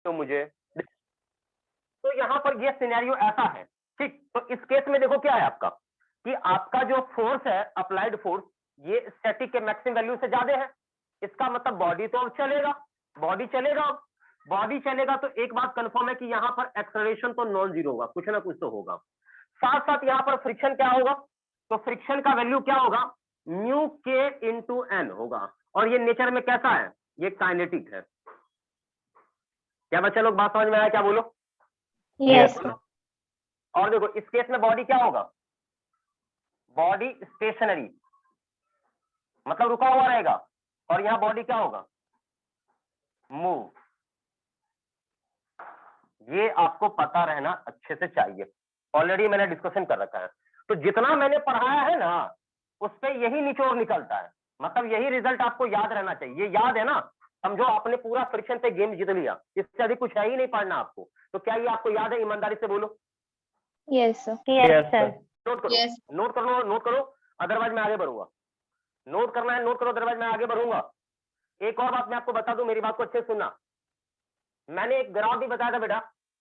तो मुझे, तो यहाँ पर ये सिनेरियो ऐसा है, ठीक। तो इस केस में देखो क्या है आपका, कि आपका जो फोर्स है अप्लाइड फोर्स, ये स्टैटिक के मैक्सिमम वैल्यू से ज्यादा है। इसका मतलब बॉडी तो अब चलेगा, बॉडी चलेगा, बॉडी चलेगा तो एक बात कंफर्म है कि यहाँ पर एक्सेलरेशन तो नॉन जीरो होगा, कुछ ना कुछ तो होगा। साथ साथ यहाँ पर फ्रिक्शन क्या होगा, तो फ्रिक्शन का वैल्यू क्या होगा, म्यू के इंटू एन होगा। और ये नेचर में कैसा है, ये काइनेटिक है। क्या बच्चे लोग बात समझ में आया, क्या बोलो? यस। और देखो इस केस में बॉडी क्या होगा, बॉडी स्टेशनरी, मतलब रुका हुआ रहेगा, और यहां बॉडी क्या होगा, मूव। ये आपको पता रहना अच्छे से चाहिए, ऑलरेडी मैंने डिस्कशन कर रखा है। तो जितना मैंने पढ़ाया है ना, उस पे यही निचोड़ निकलता है, मतलब यही रिजल्ट आपको याद रहना चाहिए। ये याद है ना, समझो आपने पूरा फ्रिक्शन पे गेम जीत लिया, इससे अधिक कुछ है ही नहीं पढ़ना आपको। तो क्या ये आपको याद है, ईमानदारी से बोलो? Yes sir. नोट करो, नोट कर लो, नोट करो, अदरवाइज मैं आगे बढ़ूंगा। नोट करना है नोट करो, अदरवाइज मैं आगे बढ़ूंगा। एक और बात मैं आपको बता दूं, मेरी बात को अच्छे से सुनना। मैंने एक ग्राफ भी बताया था बेटा,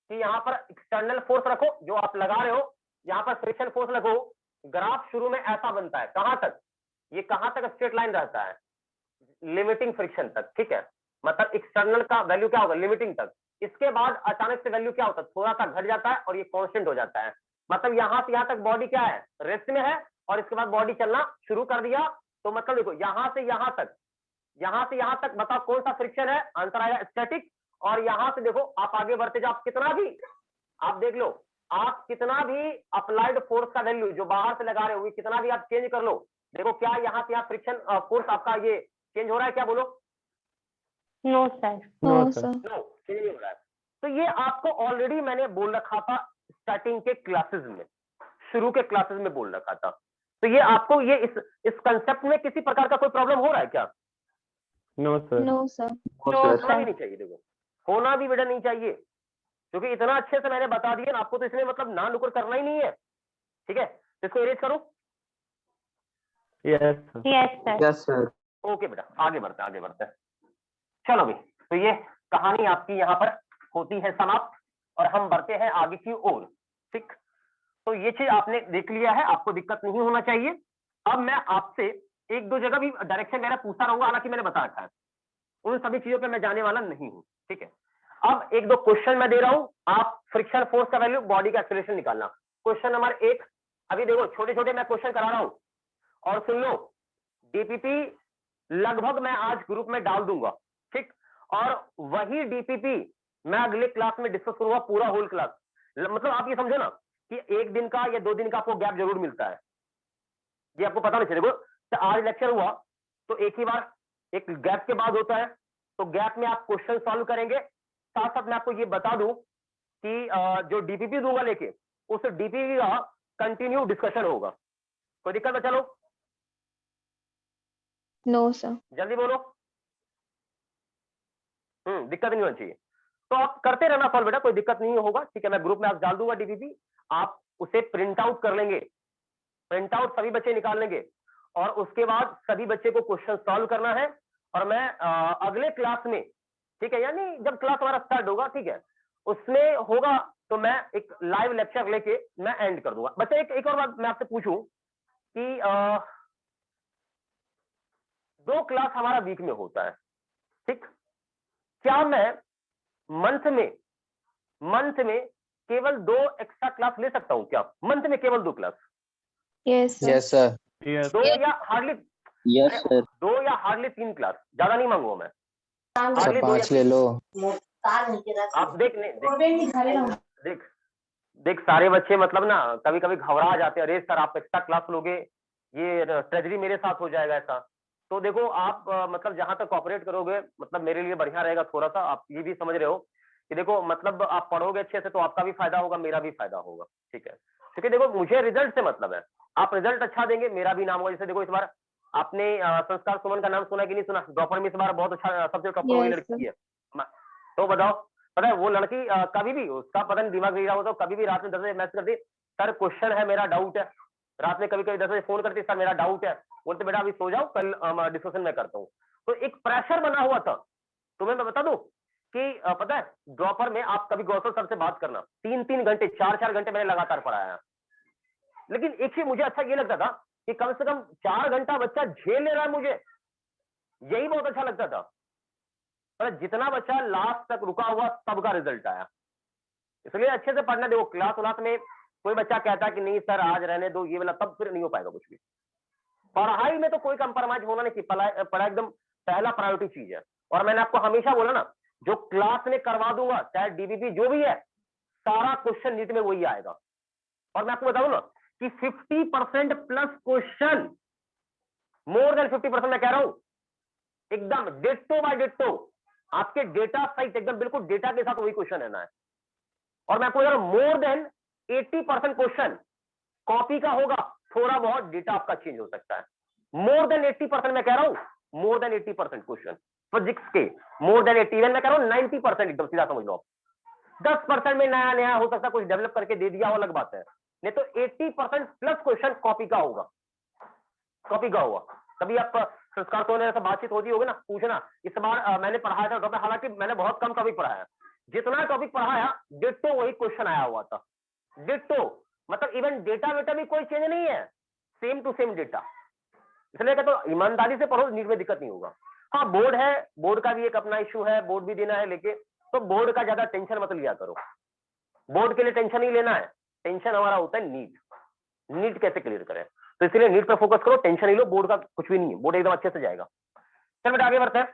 कि यहाँ पर एक्सटर्नल फोर्स रखो जो आप लगा रहे हो, यहाँ पर फ्रिक्शन फोर्स रखो। ग्राफ शुरू में ऐसा बनता है, कहां तक, ये कहां तक स्ट्रेट लाइन रहता है, लिमिटिंग फ्रिक्शन तक, ठीक है। मतलब एक्सटर्नल का वैल्यू क्या होगा, लिमिटिंग तक। इसके बाद अचानक से वैल्यू क्या होता है, थोड़ा सा घट जाता है और ये कांस्टेंट हो जाता है। मतलब यहां से यहां तक बॉडी क्या है, रेस्ट में है, और इसके बाद बॉडी चलना शुरू कर दिया। तो मतलब देखो यहां से यहां तक, यहां से यहां तक बताओ कौन सा फ्रिक्शन है, आंसर आएगा स्टैटिक। और यहां से देखो आप आगे बढ़ते जाओ, आप कितना भी, आप देख लो, आप कितना भी अप्लाइड फोर्स का वैल्यू जो बाहर से लगा रहे हो, कितना भी आप चेंज कर लो, देखो क्या यहाँ से यहाँ फ्रिक्शन फोर्स आपका ये चेंज हो रहा है, क्या बोलो? No sir. नो, चेंज नहीं हो रहा है। तो ये आपको ऑलरेडी मैंने बोल रखा था स्टार्टिंग के क्लासेस में, शुरू के क्लासेस में बोल रखा था। तो ये आपको ये इस कंसेप्ट में किसी प्रकार का कोई प्रॉब्लम हो रहा है क्या? No sir. होना भी नहीं चाहिए, देखो होना भी बेटा नहीं चाहिए, क्योंकि इतना अच्छे से मैंने बता दिया ना आपको, तो इसमें मतलब ना नुकर करना ही नहीं है, ठीक है। तो इसको इरेज करो। Yes sir. ओके बेटा, आगे बढ़ते हैं, आगे बढ़ते हैं। चलो भी, तो ये कहानी आपकी यहाँ पर होती है समाप्त, और हम बढ़ते हैं आगे की ओर, ठीक। तो ये चीज आपने देख लिया है, आपको दिक्कत नहीं होना चाहिए। अब मैं आपसे एक दो जगह भी डायरेक्शन मेरा पूछता रहूंगा, हालांकि मैंने बता रखा है, उन सभी चीजों पे मैं जाने वाला नहीं हूं, ठीक है। अब एक दो क्वेश्चन मैं दे रहा हूं, आप फ्रिक्शन फोर्स का वैल्यू, बॉडी का एक्सेलरेशन निकालना। क्वेश्चन नंबर 1, अभी देखो छोटे छोटे मैं क्वेश्चन करा रहा हूं, और सुन लो, डीपीपी लगभग मैं आज ग्रुप में डाल दूंगा, ठीक। और वही डीपीपी मैं अगले क्लास में डिस्कस करूंगा, पूरा होल क्लास। मतलब आप ये समझो ना कि एक दिन का या 2 दिन का आपको गैप जरूर मिलता है, ये आपको पता नहीं चलेगा। तो आज लेक्चर हुआ तो एक ही बार एक गैप के बाद होता है, तो गैप में आप क्वेश्चन सॉल्व करेंगे। साथ साथ मैं आपको ये बता दूं कि जो डीपीपी दूंगा लेके, उस डीपीपी का कंटिन्यू डिस्कशन होगा। कोई दिक्कत है? चलो नो सर। जल्दी बोलो। दिक्कत नहीं होनी चाहिए, तो आप करते रहना सॉल्व बेटा, कोई दिक्कत नहीं होगा, ठीक है। मैं ग्रुप में आप डाल दूंगा डीपीपी, आप उसे प्रिंट आउट कर लेंगे, प्रिंट आउट सभी बच्चे निकाल लेंगे, और उसके बाद सभी बच्चे को क्वेश्चन सॉल्व करना है। और मैं अगले क्लास में, ठीक है, यानी जब क्लास हमारा स्टार्ट होगा, ठीक है, उसमें होगा, तो मैं एक लाइव लेक्चर लेके मैं एंड कर दूंगा। बच्चे एक और बात मैं आपसे पूछूं कि 2 क्लास हमारा वीक में होता है, ठीक। क्या मैं मंथ में केवल 2 एक्स्ट्रा क्लास ले सकता हूं क्या? मंथ में केवल 2 क्लास? Yes sir. 2 या हार्डली, यस सर। 2 या हार्डली 3 क्लास, ज्यादा नहीं मांगूंगा मैं, सर हार्डली 2 या 5 ले लो। आप देख सारे बच्चे मतलब ना कभी कभी घबरा जाते हैं, अरे सर आप एक्स्ट्रा क्लास लोगे, ये ट्रेजरी मेरे साथ हो जाएगा ऐसा। तो देखो आप मतलब जहां तक कॉपरेट करोगे, मतलब मेरे लिए बढ़िया रहेगा थोड़ा सा। आप ये भी समझ रहे हो कि देखो मतलब आप पढ़ोगे अच्छे से तो आपका भी फायदा होगा, मेरा भी फायदा होगा, ठीक है। क्योंकि देखो मुझे रिजल्ट से मतलब है, आप रिजल्ट अच्छा देंगे मेरा भी नाम होगा। जैसे देखो इस बार आपने संस्कार सुमन का नाम सुना कि नहीं सुना? ड्रॉपर में इस बार बहुत अच्छा सब्जेक्ट टॉपर वही लड़की है। तो बताओ, पता है वो लड़की कभी भी उसका पता नहीं दिमाग नहीं रहा होता, कभी भी रात में 10 बजे मैसेज करती, सर क्वेश्चन है मेरा डाउट है। रात में कभी कभी 10 बजे फोन करती, सर मेरा डाउट है। बोलते बेटा अभी सो जाओ, कल डिस्कशन में करता हूँ। तो एक प्रेशर बना हुआ था, तुम्हें मैं बता दूं कि पता है ड्रॉपर में आप कभी गौसल सर से बात करना, 3-3 घंटे 4-4 घंटे मैंने लगातार पढ़ाया, लेकिन एक चीज मुझे अच्छा ये लगता था कि कम से कम 4 घंटा बच्चा झेल ले रहा है, मुझे यही बहुत अच्छा लगता था। पर जितना बच्चा लास्ट तक रुका हुआ सबका रिजल्ट आया, इसलिए अच्छे से पढ़ना। देखो क्लास उलास में कोई बच्चा कहता है कि नहीं सर आज रहने दो ये वाला, तब फिर नहीं हो पाएगा कुछ भी। पढ़ाई में तो कोई कंप्रोमाइज होना नहीं, पढ़ाई एकदम पहला प्रायोरिटी चीज है। और मैंने आपको हमेशा बोला ना, जो क्लास में करवा दूंगा चाहे डीबीपी जो भी है, सारा क्वेश्चन नीट में वही आएगा। और मैं आपको बताऊं ना कि 50% प्लस क्वेश्चन, मोर देन 50% मैं कह रहा हूं, एकदम डिट्टो बाय डिट्टो आपके डेटा सहित, एकदम बिल्कुल डेटा के साथ वही क्वेश्चन रहना है। और मैं आपको बता रहा हूं मोर देन 80% क्वेश्चन कॉपी का होगा, थोड़ा बहुत डेटा आपका चेंज हो सकता है। मोर देन 80% मैं कह रहा हूं, मोर देन 80% क्वेश्चन फिजिक्स के, मोर देन 80, मैं कह रहा हूं 90%, एकदम सीधा समझ लो आप। 10% में नया नया हो सकता है, कुछ डेवलप करके दे दिया हो, अलग बात है, नहीं तो 80% प्लस क्वेश्चन कॉपी का होगा, कॉपी का होगा। कभी आपका संस्कार तो ऐसा बातचीत होती होगी ना, पूछना इस बार मैंने पढ़ाया था टॉपिक, हालांकि मैंने बहुत कम टॉपिक पढ़ाया, जितना टॉपिक पढ़ाया डिट्टो वही क्वेश्चन आया हुआ था, डिट्टो। मतलब इवन डेटा वेटा भी कोई चेंज नहीं है, सेम टू सेम डेटा। इसलिए कहते तो ईमानदारी से पढ़ो, नीट में दिक्कत नहीं होगा। हाँ बोर्ड है, बोर्ड का भी एक अपना इशू है, बोर्ड भी देना है लेके, तो बोर्ड का ज्यादा टेंशन मत लिया करो, बोर्ड के लिए टेंशन नहीं लेना है, टेंशन हमारा होता है नीट, नीट कैसे क्लियर करें, तो इसलिए नीट पर फोकस करो, टेंशन नहीं लो, बोर्ड का कुछ भी नहीं है, बोर्ड एकदम अच्छे से जाएगा। चल बेटा आगे बढ़ते हैं।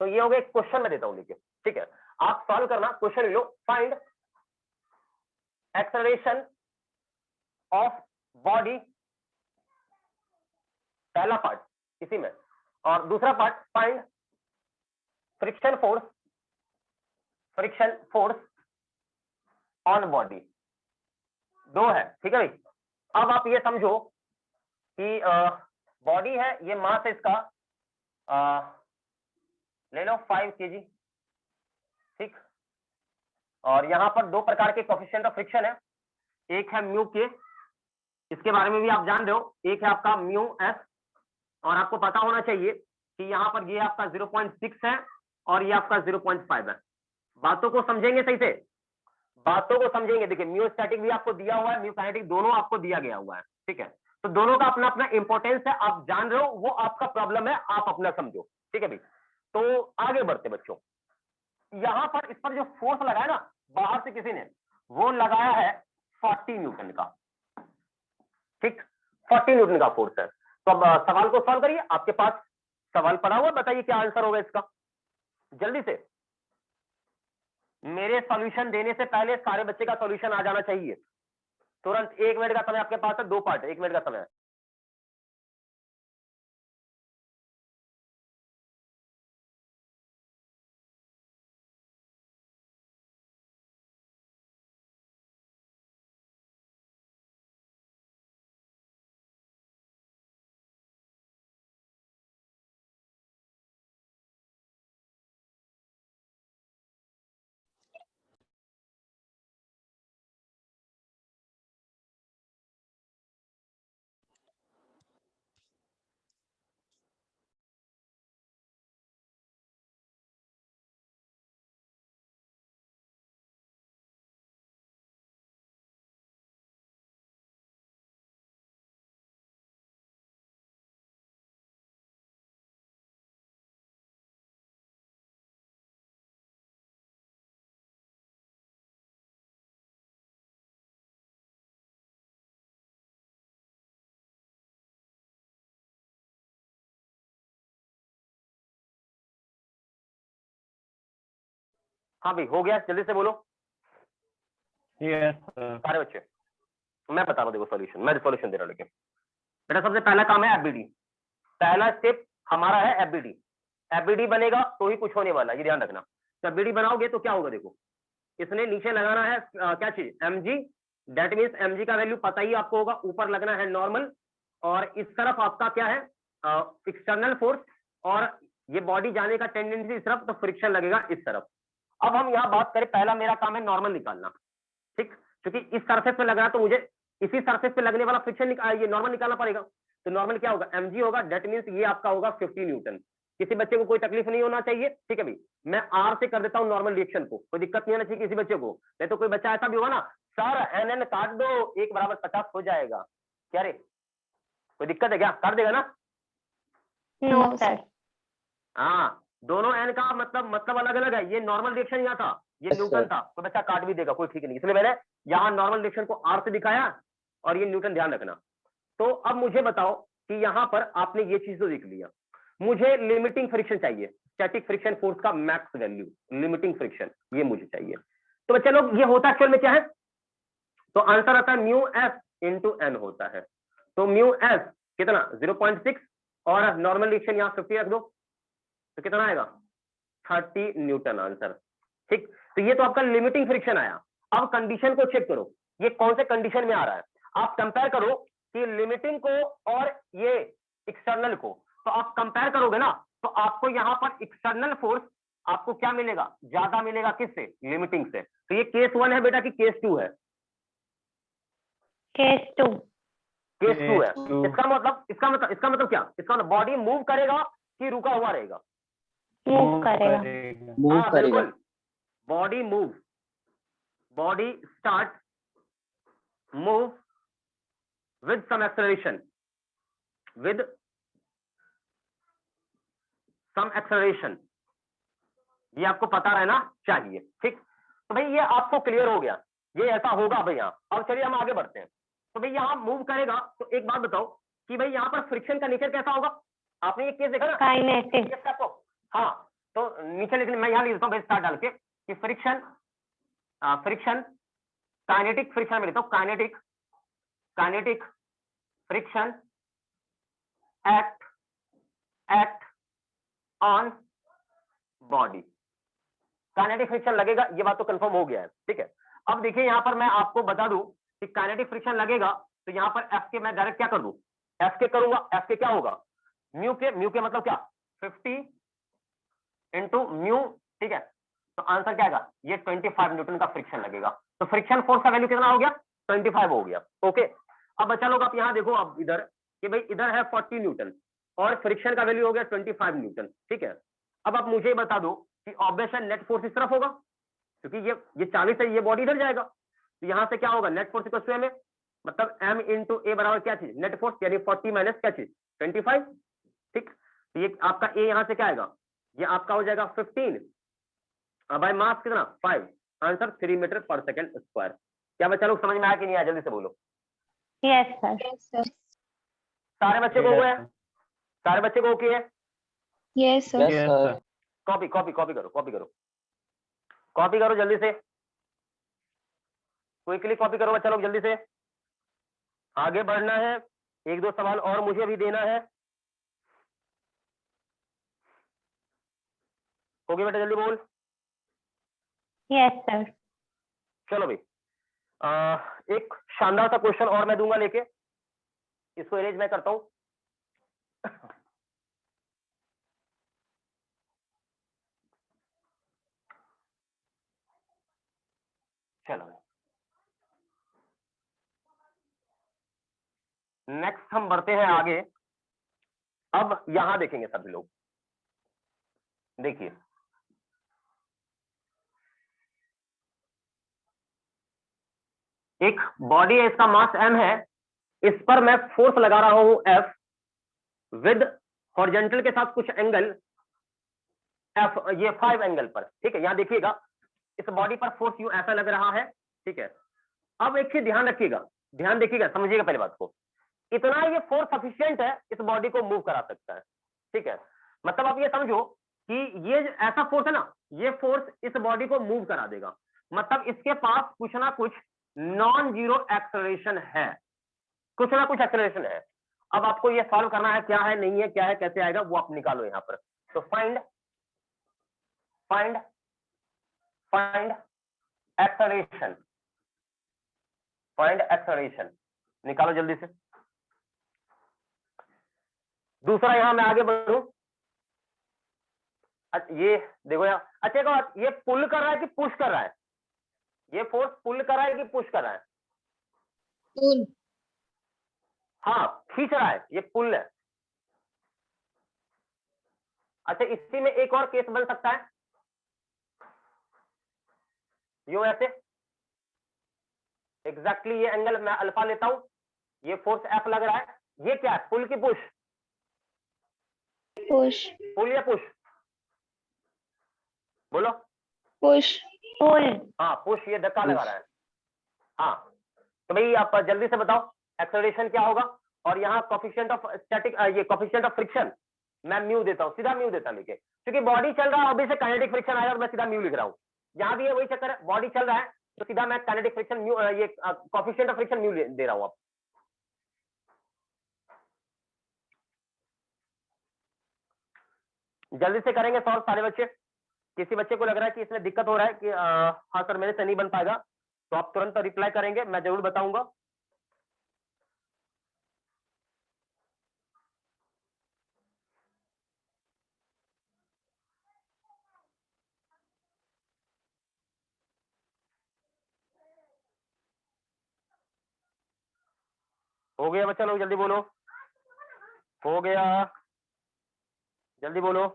तो ये हो गया, एक क्वेश्चन मैं देता हूं लेके, ठीक है, आप सॉल्व करना, question low, find acceleration of body, पहला पार्ट इसी में, और दूसरा part find friction force on body, दो है, ठीक है भाई। अब आप ये समझो कि बॉडी है, ये मास है इसका, ले लो 5 kg, ठीक, और यहां पर दो प्रकार के कोएफिशिएंट ऑफ फ्रिक्शन है, एक है म्यू के, इसके बारे में भी आप जान रहे हो, एक है आपका म्यू एस, और आपको पता होना चाहिए कि यहाँ पर ये आपका 0.6 है और ये आपका 0.5 है। बातों को समझेंगे सही से, बातों को समझेंगे। देखिए म्यू स्टैटिक भी आपको दिया हुआ है, म्यू काइनेटिक दोनों आपको दिया गया हुआ है, ठीक है, तो दोनों का अपना अपना इंपॉर्टेंस है, आप जान रहे हो, वो आपका प्रॉब्लम है, आप अपना समझो, ठीक है भाई। तो आगे बढ़ते बच्चों, यहां पर इस पर जो फोर्स लगाया ना बाहर से किसी ने, वो लगाया है 40 न्यूटन का, ठीक, 40 न्यूटन का फोर्स है। तो अब सवाल को सॉल्व करिए, आपके पास सवाल पड़ा हुआ, बताइए क्या आंसर होगा इसका, जल्दी से। मेरे सॉल्यूशन देने से पहले सारे बच्चे का सॉल्यूशन आ जाना चाहिए तुरंत। 1 मिनट का समय आपके पास है, 2 पार्ट है, 1 मिनट का समय है। हाँ भाई हो गया, जल्दी से बोलो। Yes, सारे बच्चे, मैं बता रहा हूँ, देखो सॉल्यूशन, मैं सॉल्यूशन दे रहा हूँ लेकिन बेटा, सबसे पहला काम है एफबीडी, पहला स्टेप हमारा है एफबीडी। एफबीडी बनेगा तो ही कुछ होने वाला, ये ध्यान रखना। तो एफबीडी बनाओगे तो क्या होगा, देखो इसने नीचे लगाना है क्या चीज, एमजी, दैट मींस एमजी का वैल्यू पता ही आपको होगा, ऊपर लगना है नॉर्मल, और इस तरफ आपका क्या है एक्सटर्नल फोर्स, और ये बॉडी जाने का टेंडेंसी इस तरफ, तो फ्रिक्शन लगेगा इस तरफ। अब हम यहाँ बात करें, पहला मेरा काम है नॉर्मल निकालना, ठीक, क्योंकि इस सरफेस पे लग रहा है तो मुझे इसी सरफेस पे लगने वाला फ्रिक्शन ये नॉर्मल निकालना पड़ेगा। तो नॉर्मल क्या होगा, एमजी होगा, दैट मींस ये आपका होगा 50 न्यूटन, किसी बच्चे को कोई तकलीफ नहीं होना चाहिए, ठीक है भाई। मैं आर से कर देता हूँ नॉर्मल रिएक्शन को, कोई दिक्कत नहीं होना चाहिए किसी बच्चे को। नहीं तो कोई बच्चा ऐसा भी होगा ना, सर एन एन काट दो, 1 = 50 हो जाएगा, क्या रे कोई दिक्कत है क्या? काट देगा ना? No, sir. हाँ, दोनों एन का मतलब अलग अलग है। ये नॉर्मल रिएक्शन यहाँ था, ये न्यूटन था, कोई बच्चा काट भी देगा, कोई ठीक नहीं, इसलिए मैंने यहाँ नॉर्मल रिएक्शन को आर से दिखाया और ये न्यूटन, ध्यान रखना। तो अब मुझे बताओ कि यहाँ पर आपने ये चीज तो देख लिया, मुझे लिमिटिंग फ्रिक्शन चाहिए, स्टैटिक फ्रिक्शन फोर्स का मैक्स वैल्यू, लिमिटिंग फ्रिक्शन, ये मुझे चाहिए। तो बच्चे लोग ये होता एक्चुअल में क्या है? तो आंसर आता है म्यू एफ इंटू एन होता है। तो म्यू एफ कितना 0.6 और नॉर्मल रिएक्शन यहाँ 50 रख दो, तो कितना आएगा 30 न्यूटन आंसर। ठीक, तो ये तो आपका लिमिटिंग फ्रिक्शन आया। अब कंडीशन को चेक करो, ये कौन से कंडीशन में आ रहा है। आप कंपेयर करो कि लिमिटिंग को और ये एक्सटर्नल को, तो आप कंपेयर करोगे ना, तो आपको यहाँ पर एक्सटर्नल फोर्स आपको क्या मिलेगा, ज्यादा मिलेगा, किससे? लिमिटिंग से। तो ये केस 1 है बेटा कि केस 2 है? Case 2. केस 2 है। इसका मतलब क्या? इसका मतलब बॉडी मूव करेगा कि रुका हुआ रहेगा? Move करेगा. हाँ बिल्कुल, body move, body start move with some acceleration, with some acceleration, ये आपको पता रहना चाहिए। ठीक, तो भाई ये आपको क्लियर हो गया, ये ऐसा होगा भैया। अब चलिए हम आगे बढ़ते हैं। तो भाई यहाँ मूव करेगा, तो एक बात बताओ कि भाई यहाँ पर फ्रिक्शन का नेचर कैसा होगा? आपने ये केस देखा ना, Kinetic. हाँ, तो नीचे लिख, मैं यहाँ लिख देता हूँ स्टार डाल के कि फ्रिक्शन काइनेटिक फ्रिक्शन में लिखता हूँ, kinetic friction act on body. Kinetic friction लगेगा, ये बात तो कंफर्म हो गया है, ठीक है। अब देखिए यहाँ पर मैं आपको बता दूं कि काइनेटिक फ्रिक्शन लगेगा, तो यहाँ पर एफ के मैं डायरेक्ट क्या कर दूं, एफ के करूंगा, एफ के क्या होगा, म्यू के मतलब क्या 50 इंटू म्यू, ठीक है। तो आंसर क्या आएगा, ये 25 न्यूटन का फ्रिक्शन लगेगा। तो फ्रिक्शन फोर्स का वैल्यू कितना हो गया, 25 हो गया। ओके, अब बच्चा लोग आप यहाँ देखो, अब इधर कि भाई इधर है 40 न्यूटन और फ्रिक्शन का वैल्यू हो गया 25 न्यूटन, ठीक है। अब आप मुझे बता दो कि ऑब्वियसली नेट फोर्स इस तरफ होगा, क्योंकि ये 40 है, ये बॉडी इधर जाएगा, तो यहाँ से क्या होगा, net force equal to M, मतलब एम इंटू ए बराबर क्या चीज, नेट फोर्स, यानी 40 माइनस क्या चीज 25, ठीक। तो ये आपका ए यहाँ से क्या आएगा, ये आपका हो जाएगा 15 बाय मास कितना 5, आंसर 3 मीटर पर सेकंड स्क्वायर। क्या बच्चा लोग समझ में आया कि नहीं आया, जल्दी से बोलो। Yes, sir. सारे बच्चे को हुआ है, सारे बच्चे को ओके है? Yes, sir. कॉपी करो जल्दी से, क्विकली कॉपी करो बच्चा लोग, जल्दी से आगे बढ़ना है। 1-2 सवाल और मुझे भी देना है। हो गया बेटा, जल्दी बोल। Yes, sir. चलो भाई, एक शानदार सा क्वेश्चन और मैं दूंगा लेके, इसको अरेंज मैं करता हूं। चलो नेक्स्ट हम बढ़ते हैं आगे। अब यहां देखेंगे सभी लोग, देखिए एक बॉडी है, इसका मास m है, इस पर मैं फोर्स लगा रहा हूं F विद हॉरिजॉन्टल के साथ कुछ एंगल F, ये 5 एंगल पर, ठीक है। यहां देखिएगा इस बॉडी पर फोर्स यू ऐसा लग रहा है, ठीक है। अब एक चीज ध्यान रखिएगा, ध्यान देखिएगा, समझिएगा पहले बात को, इतना ये फोर्स सफिशिएंट है, इस बॉडी को मूव करा सकता है, ठीक है। मतलब आप ये समझो कि ये ऐसा फोर्स है ना, ये फोर्स इस बॉडी को मूव करा देगा, मतलब इसके पास कुछ ना कुछ नॉन जीरो एक्सेलरेशन है, कुछ ना कुछ एक्सेलरेशन है। अब आपको ये सॉल्व करना है, क्या है, नहीं है, क्या है, कैसे आएगा, वो आप निकालो यहां पर। तो फाइंड एक्सेलरेशन, फाइंड एक्सेलरेशन निकालो जल्दी से। दूसरा यहां मैं आगे बढ़ूं, ये देखो यार, अच्छा ये पुल कर रहा है कि पुश कर रहा है, ये फोर्स पुल कर रहा है कि पुश कर रहा है, Pull. हाँ खींच रहा है, ये पुल है, अच्छा, इसी में एक और केस बन सकता है, यूं ऐसे, एग्जैक्टली ये एंगल मैं अल्फा लेता हूं, ये फोर्स एफ लग रहा है, ये क्या है, पुल की पुश? पुश। पुल या पुश? बोलो। पुश। पुल। हाँ पुश, ये धक्का लगा रहा है। हाँ तो भाई आप जल्दी से बताओ एक्सेलरेशन क्या होगा, और यहाँ कोफिशिएंट ऑफ स्टैटिक, ये कोफिशिएंट ऑफ फ्रिक्शन मैं म्यू देता हूँ, सीधा म्यू देता लेके, क्योंकि बॉडी चल रहा है ऑब्वियस से काइनेटिक फ्रिक्शन आएगा, तो मैं सीधा म्यू लिख रहा हूँ। यहाँ भी है वही चक्कर है, बॉडी चल रहा है तो सीधा मैं काइनेटिक फ्रिक्शन म्यू, ये कोफिशिएंट ऑफ फ्रिक्शन म्यू दे रहा हूँ। अब जल्दी से करेंगे सॉल्व सारे बच्चे। किसी बच्चे को लग रहा है कि इसमें दिक्कत हो रहा है कि हाँ सर मेरे से नहीं बन पाएगा, तो आप तुरंत रिप्लाई करेंगे, मैं जरूर बताऊंगा। हो गया बच्चा लोग, जल्दी बोलो। हो गया, जल्दी बोलो।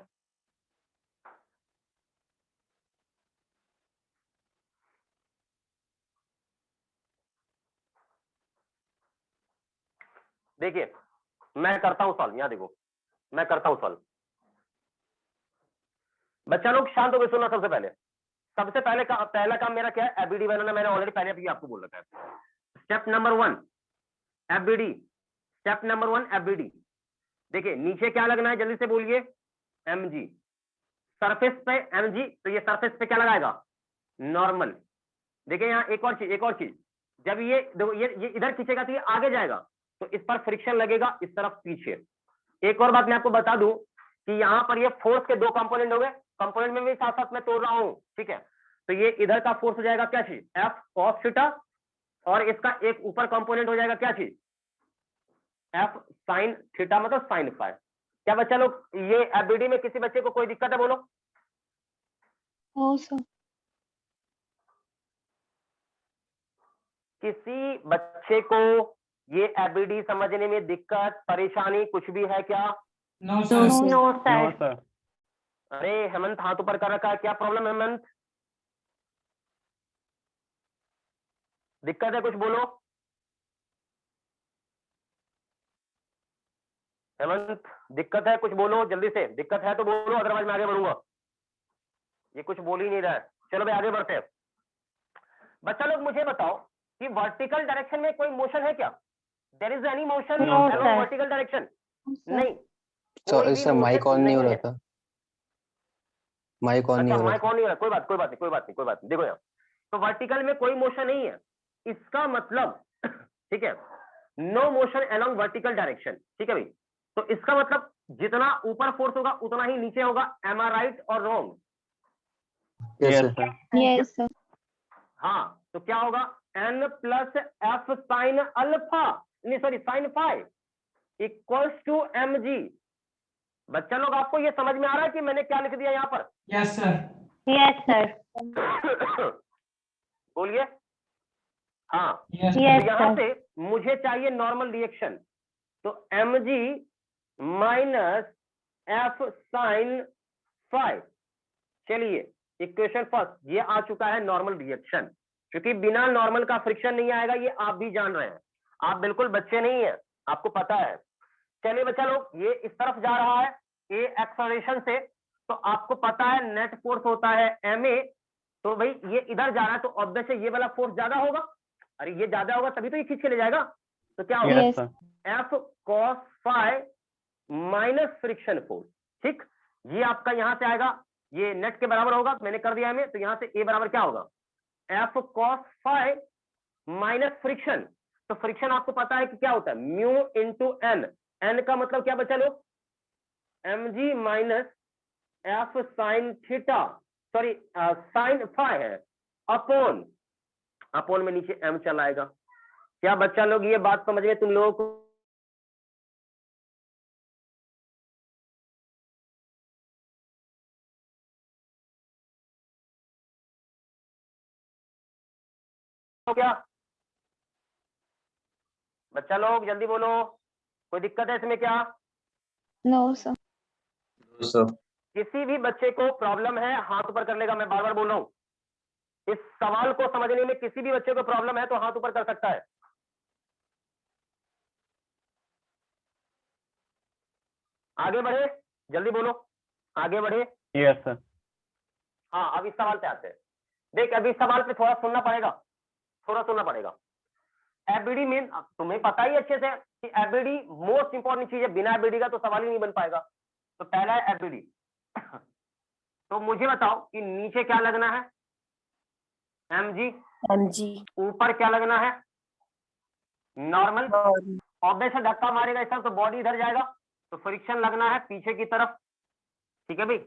देखिए मैं करता हूं सॉल्व, यहाँ देखो मैं करता हूं सॉल्व। बच्चा लोग शांत होकर सुनना। सबसे पहले पहला काम मेरा क्या है, एबीडी बनाना। मैंने ऑलरेडी पहले भी आपको बोल रखा है। Step number 1 ABD, step number 1 ABD. देखिए नीचे क्या लगना है, जल्दी से बोलिए, एमजी। सरफेस पे एमजी, तो ये सरफेस पे क्या लगाएगा, नॉर्मल। देखिए यहाँ एक और चीज, एक और चीज, जब ये देखो ये इधर खींचेगा तो ये आगे जाएगा, तो इस पर फ्रिक्शन लगेगा इस तरफ पीछे। एक और बात मैं आपको बता दूं कि यहाँ पर ये फोर्स के दो कंपोनेंट हो गए, कंपोनेंट में भी साथ साथ मैं तोड़ रहा हूं, ठीक है। तो ये इधर का फोर्स हो जाएगा क्या चीज, एफ कॉस थीटा, और इसका एक ऊपर कंपोनेंट हो जाएगा क्या चीज, एफ साइन थीटा, मतलब साइन फाई। क्या बच्चा लोग ये एफबीडी में किसी बच्चे को कोई दिक्कत है, बोलो। No sir. किसी बच्चे को ये एफबीडी समझने में दिक्कत परेशानी कुछ भी है क्या? No sir. No sir. अरे हेमंत हाथ ऊपर कर रखा है, क्या प्रॉब्लम है हेमंत, दिक्कत है कुछ, बोलो। हेमंत दिक्कत है कुछ, बोलो जल्दी से, दिक्कत है तो बोलो, अदरवाइज मैं आगे बढ़ूंगा। ये कुछ बोल ही नहीं रहा है। चलो भाई आगे बढ़ते हैं। बच्चा लोग मुझे बताओ कि वर्टिकल डायरेक्शन में कोई मोशन है क्या, there is any motion No, along sir. Vertical direction? sir. नहीं, सर कोई भी इसका माइक motion ऑन नहीं हो नहीं रहा है। था, माइक ऑन नहीं अच्छा हो रहा माइक ऑन नहीं हो रहा, कोई बात कोई बात नहीं कोई बात नहीं कोई बात नहीं। देखो यहाँ तो वर्टिकल में कोई मोशन नहीं है, इसका मतलब ठीक है, no motion along vertical direction, ठीक है भाई। तो इसका मतलब जितना ऊपर फोर्स होगा उतना ही नीचे होगा, एम आर राइट और रॉन्ग? था। Yes sir. Yes, sir. हाँ तो क्या होगा, N plus F sine alpha, नहीं sorry sine phi equals to M G. बच्चा लोग आपको ये समझ में आ रहा है कि मैंने क्या लिख दिया यहाँ पर? Yes sir. Yes, sir. बोलिए। हाँ यस तो Yes, यहाँ sir. से मुझे चाहिए नॉर्मल रिएक्शन, तो M G minus F sine five. चलिए इक्वेशन फर्स्ट, ये आ चुका है नॉर्मल रिएक्शन, क्योंकि बिना नॉर्मल का फ्रिक्शन नहीं आएगा, ये आप भी जान रहे हैं, आप बिल्कुल बच्चे नहीं है, आपको पता है। चलिए बच्चा लोग ये इस तरफ जा रहा है ए एक्सेलरेशन से, तो आपको पता है नेट फोर्स होता है एम ए, तो भाई ये इधर जा रहा है तो ऑब्वियस ये वाला फोर्स ज्यादा होगा, अरे ये ज्यादा होगा तभी तो ये खींच के ले जाएगा, तो क्या होगा, Yes. F cos phi minus friction force, ठीक। ये आपका यहां से आएगा, ये नेट के बराबर होगा, मैंने कर दिया है, तो यहां से ए बराबर क्या होगा, F cos phi minus friction. तो फ्रिक्शन आपको पता है कि क्या होता है, म्यू इंटू एन, एन का मतलब क्या बचा लो, M G minus F sine theta, sorry sine phi है, अपॉन, अपॉन में नीचे एम चला आएगा। क्या बच्चा लोग ये बात समझ में तुम लोगों को? क्या बच्चा लोग जल्दी बोलो, कोई दिक्कत है इसमें क्या? No, sir. सर किसी भी बच्चे को प्रॉब्लम है हाथ ऊपर कर लेगा, मैं बार बार बोल रहा हूं, इस सवाल को समझने में किसी भी बच्चे को प्रॉब्लम है तो हाथ ऊपर कर सकता है। आगे बढ़े, जल्दी बोलो, आगे बढ़े। Yes sir. हाँ, अब इस सवाल पे आते हैं। देख, अभी इस सवाल पे थोड़ा सुनना पड़ेगा, थोड़ा सुनना पड़ेगा। एबीडी मीन तुम्हें पता ही अच्छे से कि एबीडी मोस्ट इंपॉर्टेंट चीज है, बिना एबीडी का तो सवाल ही नहीं बन पाएगा। तो पहला है एबीडी। तो मुझे बताओ कि नीचे क्या लगना है, एमजी, ऊपर क्या लगना है, नॉर्मल। ऑब्वियस है, धक्का मारेगा इस तरफ तो बॉडी इधर जाएगा, तो फ्रिक्शन लगना है पीछे की तरफ। ठीक है भाई,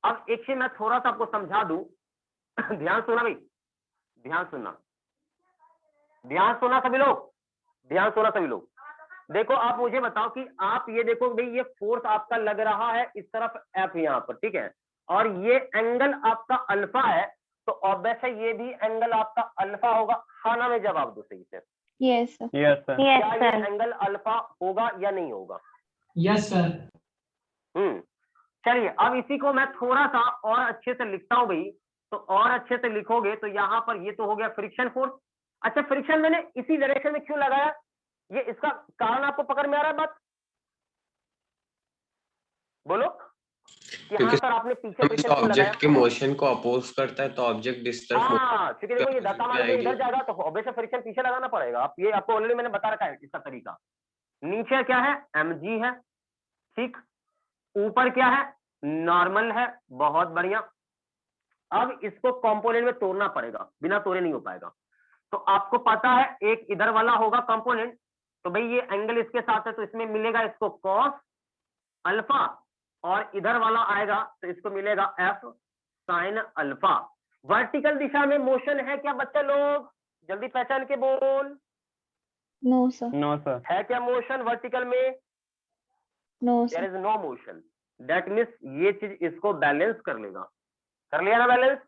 अब एक चीज मैं थोड़ा सा आपको समझा दूं। ध्यान सुना भाई, ध्यान सुनना, ध्यान सुना सभी लोग, ध्यान सुना सभी लोग। देखो, आप मुझे बताओ कि आप ये देखो भाई, ये फोर्स आपका लग रहा है इस तरफ एफ यहाँ पर, ठीक है, और ये एंगल आपका अल्फा है, तो ऑब्वियस है ये भी एंगल आपका अल्फा होगा। हाँ ना में जवाब दो सही से। Yes sir. Yes sir. क्या ये एंगल अल्फा होगा या नहीं होगा? Yes sir. चलिए, अब इसी को मैं थोड़ा सा और अच्छे से लिखता हूं भाई। तो और अच्छे से लिखोगे तो यहाँ पर ये तो हो गया फ्रिक्शन फोर्स। अच्छा, फ्रिक्शन मैंने इसी डायरेक्शन में क्यों लगाया, ये इसका कारण आपको पकड़ में आ रहा है बात? बोलो कि हाँ सर, आपने पीछे फ्रिक्शन क्यों लगाया? ऑब्जेक्ट के मोशन को अपोज करता है तो ऑब्जेक्ट डिस्टर्ब हाँ, क्योंकि देखो ये धक्का मार के इधर जाएगा तो ऑब्वियस फ्रिक्शन पीछे लगाना पड़ेगा। आप ये आपको ऑलरेडी मैंने बता रखा है इसका तरीका। नीचे क्या है, mg है, ठीक, ऊपर क्या है, नॉर्मल है, बहुत बढ़िया। अब इसको कंपोनेंट में तोड़ना पड़ेगा, बिना तोड़े नहीं हो पाएगा। तो आपको पता है एक इधर वाला होगा कंपोनेंट, तो भाई ये एंगल इसके साथ है तो इसमें मिलेगा इसको कॉस अल्फा, और इधर वाला आएगा तो इसको मिलेगा एफ साइन अल्फा। वर्टिकल दिशा में मोशन है क्या बच्चे लोग? जल्दी पहचान के बोल। No sir. No sir. है क्या मोशन वर्टिकल में? No there sir. Is no motion. That means ये चीज इसको बैलेंस कर लेगा। कर लिया ना बैलेंस?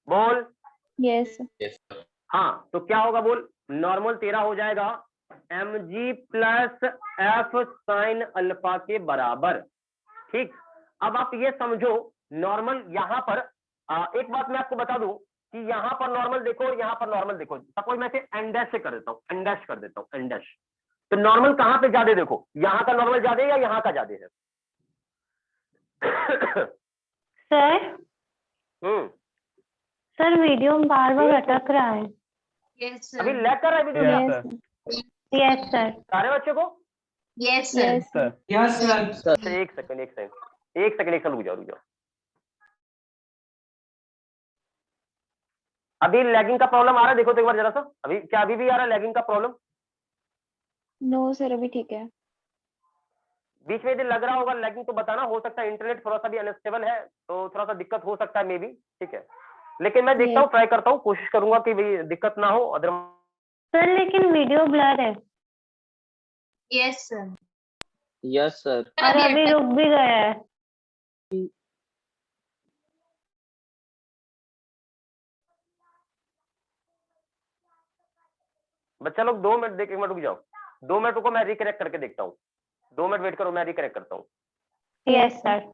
बोल। Yes sir. हाँ, तो क्या होगा बोल? नॉर्मल तेरा हो जाएगा mg plus F sine alpha के बराबर। ठीक, अब आप ये समझो, नॉर्मल यहाँ पर एक बात मैं आपको बता दूं कि यहाँ पर नॉर्मल देखो, यहाँ पर नॉर्मल देखो। सपोज मैं इसे एन डैश से कर देता हूँ, एन डैश कर देता हूँ, एन डैश। तो नॉर्मल कहाँ पे ज्यादा देखो, यहाँ का नॉर्मल ज्यादा है या यहाँ का ज्यादा है? सर सर वीडियो बार बार अटक रहा है। यस अभी सर। लैग कर रहा है वीडियो Yes, क्या? sir. Yes sir. सारे बच्चों को? Yes sir. Yes sir. Yes sir. अच्छा, एक सेकंड रुक जाओ। अभी लैगिंग का प्रॉब्लम आ रहा है? देखो तो एक बार जरा सा, अभी क्या अभी भी आ रहा है लैगिंग का प्रॉब्लम? नो सर, अभी ठीक है। बीच में यदि लग रहा होगा लैगिंग तो बताना, हो सकता है इंटरनेट थोड़ा सा भी अनस्टेबल है तो थोड़ा सा दिक्कत हो सकता है मे बी, ठीक है। लेकिन मैं देखता हूँ, ट्राई करता हूँ, कोशिश करूंगा कि भाई दिक्कत ना हो। अदर सर लेकिन वीडियो ब्लर है यस सर। Yes sir. और अभी रुक भी गया है। बच्चा लोग 2 मिनट देख, 1 मिनट रुक जाओ, 2 मिनट रुको, मैं रिकनेक्ट करके देखता हूँ। 2 मिनट वेट करो, मैं रिकनेक्ट करता हूँ। Yes sir.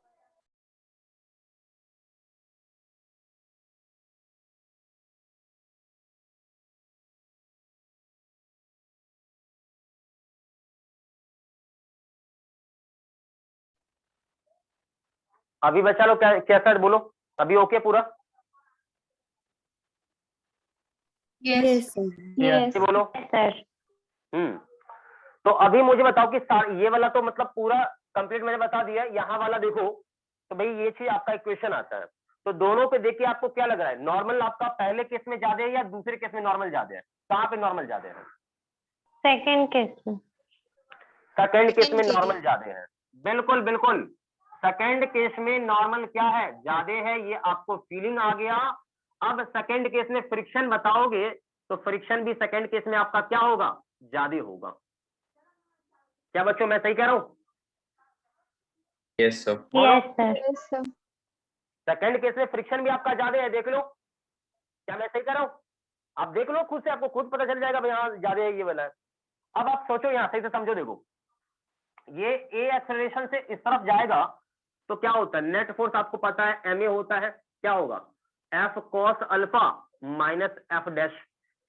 अभी बच्चा लोग कैसा है बोलो, अभी ओके पूरा? यस यस बोलो। सर। तो अभी मुझे बताओ कि ये वाला तो मतलब पूरा कंप्लीट मैंने बता दिया। यहाँ वाला देखो तो भाई ये चीज आपका इक्वेशन आता है, तो दोनों पे देखिए आपको क्या लग रहा है, नॉर्मल आपका पहले केस में ज्यादा है या दूसरे केस में नॉर्मल ज्यादा है? कहाँ पे नॉर्मल ज्यादा है? सेकंड केस में। सेकंड केस में नॉर्मल ज्यादा है, बिल्कुल बिल्कुल। सेकंड केस में नॉर्मल क्या है, ज्यादा है, ये आपको फीलिंग आ गया। अब सेकंड केस में फ्रिक्शन बताओगे तो फ्रिक्शन भी सेकंड केस में आपका क्या होगा, ज्यादा होगा। क्या बच्चों मैं सही कह रहा हूं? Yes sir. Yes sir. Second case में फ्रिक्शन भी आपका ज्यादा है, देख लो। क्या मैं सही कह रहा हूं? आप देख लो खुद से, आपको खुद पता चल जाएगा भाई हाँ ज्यादा है ये वाला है। अब आप सोचो, यहां सही से समझो, देखो ये ए एक्सेलरेशन से इस तरफ जाएगा तो क्या होता है, नेट फोर्स आपको पता है ma होता है, क्या होगा F cos alpha minus F dash.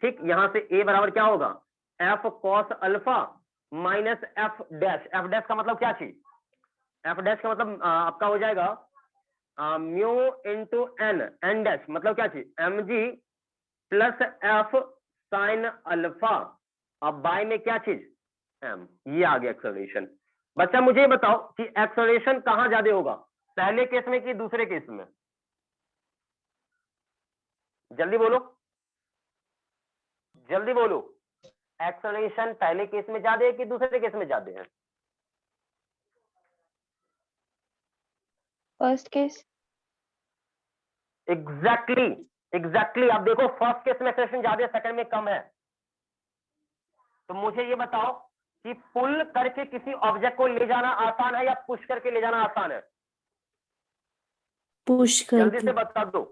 ठीक, यहां से A बराबर क्या होगा F cos alpha minus F dash. F dash का मतलब क्या चीज, एफ डैश का मतलब आपका हो जाएगा म्यू इंटू एन डैश मतलब क्या चीज mg plus F sine alpha, अब बाय में क्या चीज m, ये आ गया एक्सेलरेशन। बच्चा मुझे बताओ कि एक्सेलरेशन कहां ज्यादा होगा, पहले केस में कि दूसरे केस में, जल्दी बोलो जल्दी बोलो, एक्सेलरेशन पहले केस में ज्यादा है कि दूसरे केस में ज्यादा है? First case. एग्जैक्टली आप देखो फर्स्ट केस में एक्सेलरेशन ज्यादा है, सेकंड में कम है। तो मुझे ये बताओ कि पुल करके किसी ऑब्जेक्ट को ले जाना आसान है या पुश करके ले जाना आसान है? पुश जल्दी करके। से बता दो,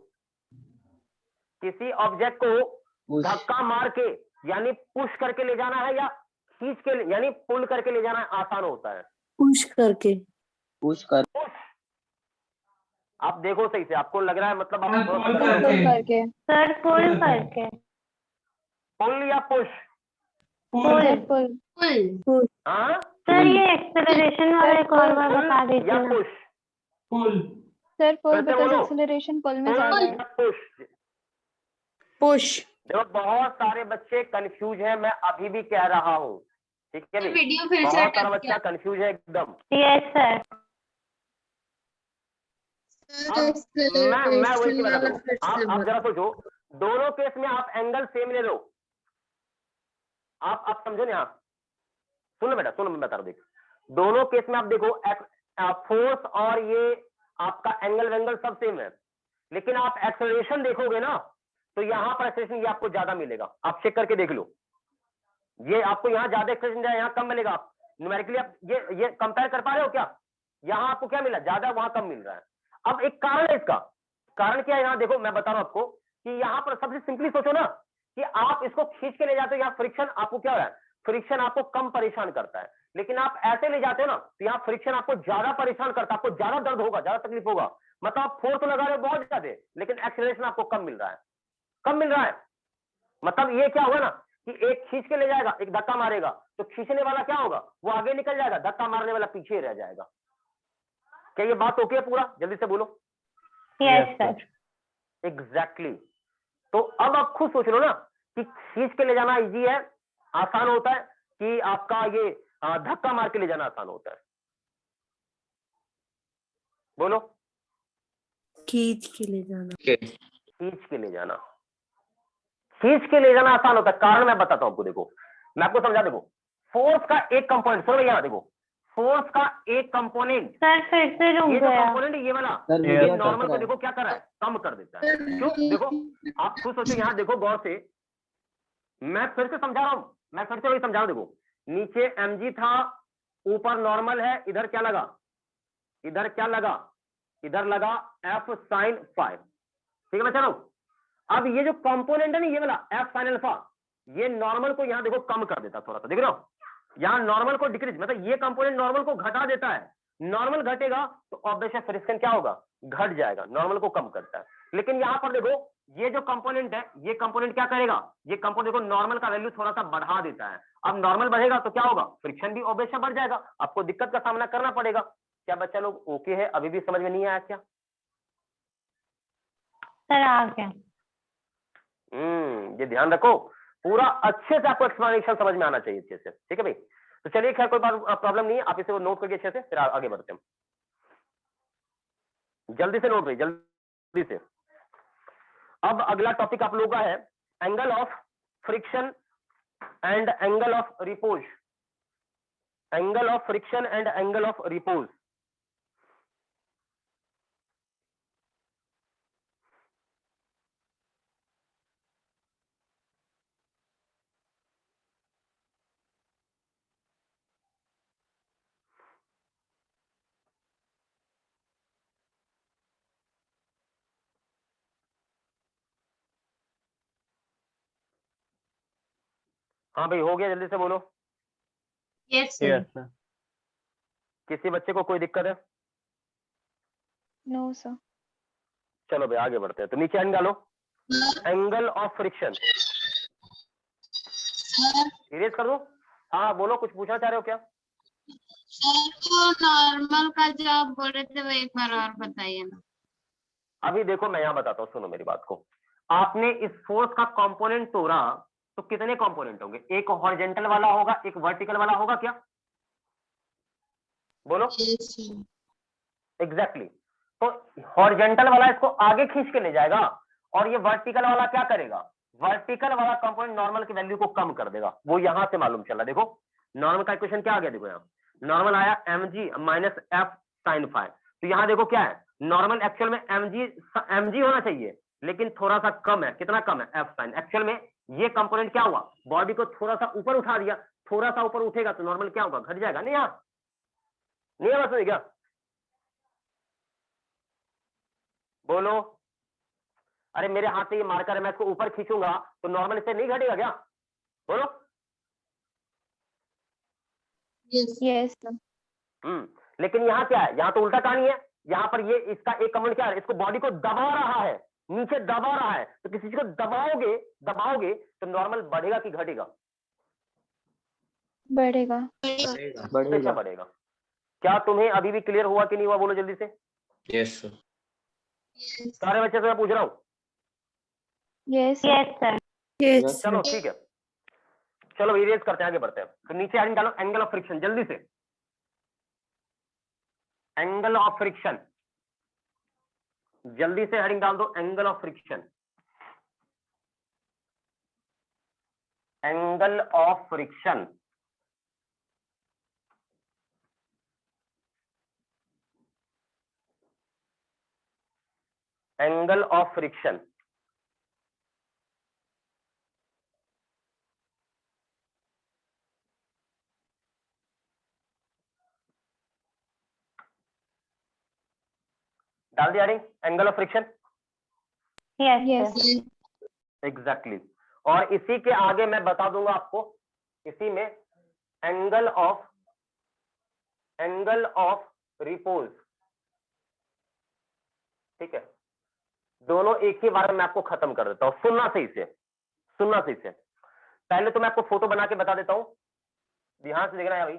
किसी ऑब्जेक्ट को पुश धक्का मार के यानी पुश करके ले जाना है या खींच के यानी पुल करके ले जाना आसान होता है? पुश करके। पुश कर पुश। आप देखो सही से, आपको लग रहा है मतलब आप पुल पुल करके। सर पुल करके। या पुश? पुल पुल हाँ, सर ये एक्सेलरेशन वाला एक और बार बता पुल दीजिए या ना। पुश? पुल सर पुल फिर से बिकॉज बोलो। एक्सेलरेशन पुल में पुल ज्यादा है। या पुश? पुश। देखो बहुत सारे बच्चे कंफ्यूज हैं, मैं अभी भी कह रहा हूँ, ठीक है भाई, वीडियो फिर से बहुत सारा अटक बच्चा कंफ्यूज है एकदम। Yes sir. मैं वही चीज बता रहा हूँ, आप जरा सोचो, दोनों केस में आप एंगल सेम ले लो। आप समझो ना, आप सुनो बेटा सुनो, मैं बता रहा हूँ, देख दोनों केस में आप देखो फोर्स और ये आपका एंगल वेंगल सब सेम है, लेकिन आप एक्सेलरेशन देखोगे ना तो यहाँ पर एक्सेलरेशन ये आपको ज्यादा मिलेगा। आप चेक करके देख लो, ये आपको यहाँ ज्यादा एक्सेलरेशन यहाँ कम मिलेगा। आप न्यूमेरिकली आप ये कंपेयर कर पा रहे हो क्या, यहाँ आपको क्या मिला ज्यादा, वहां कम मिल रहा है। अब एक कारण है इसका, कारण क्या है, यहाँ देखो मैं बता रहा हूं आपको कि यहाँ पर सबसे सिंपली सोचो ना कि आप इसको खींच के ले जाते हो, यहाँ फ्रिक्शन आपको क्या हो रहा है, फ्रिक्शन आपको कम परेशान करता है, लेकिन आप ऐसे ले जाते हो ना तो यहाँ फ्रिक्शन आपको ज्यादा परेशान करता है, आपको ज्यादा दर्द होगा, ज्यादा तकलीफ होगा। मतलब आप फोर्स तो लगा रहे हो बहुत ज्यादा, लेकिन एक्सेलरेशन आपको कम मिल रहा है, कम मिल रहा है। मतलब ये क्या होगा ना कि एक खींच के ले जाएगा, एक धक्का मारेगा, तो खींचने वाला क्या होगा, वो आगे निकल जाएगा, धक्का मारने वाला पीछे ही रह जाएगा। क्या ये बात ओके है पूरा, जल्दी से बोलो। Yes sir. एग्जैक्टली। तो अब आप खुद सोच लो ना कि खींच के ले जाना इजी है, आसान होता है, कि आपका ये धक्का मार के ले जाना आसान होता है? बोलो। खींच के ले जाना। खींच के ले जाना, खींच के ले जाना आसान होता है। कारण मैं बताता हूं आपको, देखो मैं आपको समझा, देखो फोर्स का एक कंपोनेंट, सुनो भैया देखो, फोर्स का एक कंपोनेंट, सर फिर से रुक ये जो गया। कंपोनेंट है ये वाला, सर ये वीडियो नॉर्मल अटक को रहा है। देखो क्या कर रहा है, कम कर देता है। क्यों, देखो आप खुद सोचो, यहाँ देखो गौर से, मैं फिर से समझा रहा हूं, मैं फिर से वही समझा रहा हूं। देखो नीचे mg था, ऊपर नॉर्मल है, इधर क्या लगा, इधर क्या लगा, इधर लगा f sin फाइव। ठीक है मैं चल रहा हूं। अब ये जो कंपोनेंट है ना ये वाला f sin अल्फा, ये नॉर्मल को यहाँ देखो कम कर देता थोड़ा सा, देख रहे हो, यहाँ नॉर्मल को डिक्रीज, मतलब ये कंपोनेंट नॉर्मल को घटा देता है। नॉर्मल घटेगा तो ऑब्वियसली फ्रिक्शन क्या होगा, घट जाएगा, नॉर्मल को कम करता है। लेकिन यहाँ पर देखो ये जो कंपोनेंट है, ये कंपोनेंट क्या करेगा, ये कंपोनेंट देखो नॉर्मल का वैल्यू थोड़ा सा बढ़ा देता है। अब नॉर्मल बढ़ेगा तो क्या होगा, फ्रिक्शन भी ऑब्वियसली बढ़ जाएगा, आपको दिक्कत का सामना करना पड़ेगा। क्या बच्चा लोग ओके है, अभी भी समझ में नहीं आया क्या? सर आ गया। ये ध्यान रखो, पूरा अच्छे से आपको एक्सप्लेनेशन समझ में आना चाहिए अच्छे से, ठीक है भाई। तो चलिए खैर कोई बात प्रॉब्लम नहीं है, आप इसे नोट करिए अच्छे से, फिर आगे बढ़ते हैं। जल्दी से नोट करिए, जल्दी से। अब अगला टॉपिक आप लोगों का है angle of friction and angle of repose. Angle of friction and angle of repose. हाँ भाई हो गया, जल्दी से बोलो। Yes sir. किसी बच्चे को कोई दिक्कत है? No, sir. चलो भाई आगे बढ़ते हैं। तो नीचे निकालो angle of friction. Sir erase कर दो। हाँ बोलो, कुछ पूछना चाह रहे हो क्या? सर वो नॉर्मल का जो आप बोल रहे थे वो एक बार और बताइए ना। अभी देखो मैं यहाँ बताता हूँ, सुनो मेरी बात को। आपने इस फोर्स का कंपोनेंट तोड़ा तो कितने कंपोनेंट होंगे? एक हॉरिजेंटल वाला होगा, एक वर्टिकल वाला होगा क्या? बोलो। Yes sir. एग्जैक्टली तो हॉरिजेंटल वाला इसको आगे खींच के ले जाएगा और ये वर्टिकल वाला क्या करेगा? वर्टिकल वाला कंपोनेंट नॉर्मल की वैल्यू को कम कर देगा। वो यहां से मालूम चला। देखो नॉर्मल का इक्वेशन क्या आ गया, देखो यहाँ नॉर्मल आया mg minus F sine phi. तो यहाँ देखो क्या है, नॉर्मल एक्चुअल में mg होना चाहिए लेकिन थोड़ा सा कम है। कितना कम है? F sine. एक्चुअल में ये कंपोनेंट क्या हुआ, बॉडी को थोड़ा सा ऊपर उठा दिया। थोड़ा सा ऊपर उठेगा तो नॉर्मल क्या होगा? घट जाएगा। नहीं यहाँ नहीं है बस क्या? बोलो। अरे मेरे हाथ से ये मार्कर है, मैं इसको ऊपर खींचूंगा तो नॉर्मल इससे नहीं घटेगा क्या? बोलो। Yes, sir. लेकिन यहाँ क्या है? यहाँ तो उल्टा कहानी है। यहाँ पर ये इसका एक कंपोनेंट क्या है, इसको बॉडी को दबा रहा है, नीचे दबा रहा है। तो किसी चीज को दबाओगे तो नॉर्मल बढ़ेगा कि घटेगा? बढ़ेगा। हमेशा बढ़ेगा। क्या तुम्हें अभी भी क्लियर हुआ कि नहीं हुआ? बोलो जल्दी से। Yes sir. सारे बच्चे से मैं पूछ रहा हूँ। Yes, sir. Yes sir. Yes. चलो ठीक है, चलो इरेज करते हैं, आगे बढ़ते हैं। तो नीचे हेडिंग डालो एंगल ऑफ फ्रिक्शन, जल्दी से। एंगल ऑफ फ्रिक्शन, जल्दी से हेडिंग डाल दो angle of friction. Angle of friction, angle of friction. डाल दिया ring angle of friction. Yes Yes. Sir. Exactly और इसी के आगे मैं बता दूंगा आपको, इसी में एंगल ऑफ रिपोज। ठीक है, दोनों एक ही बार में आपको खत्म कर देता हूं। सुनना सही से, सुनना सही से। पहले तो मैं आपको फोटो बना के बता देता हूं, ध्यान से देखना है भाई।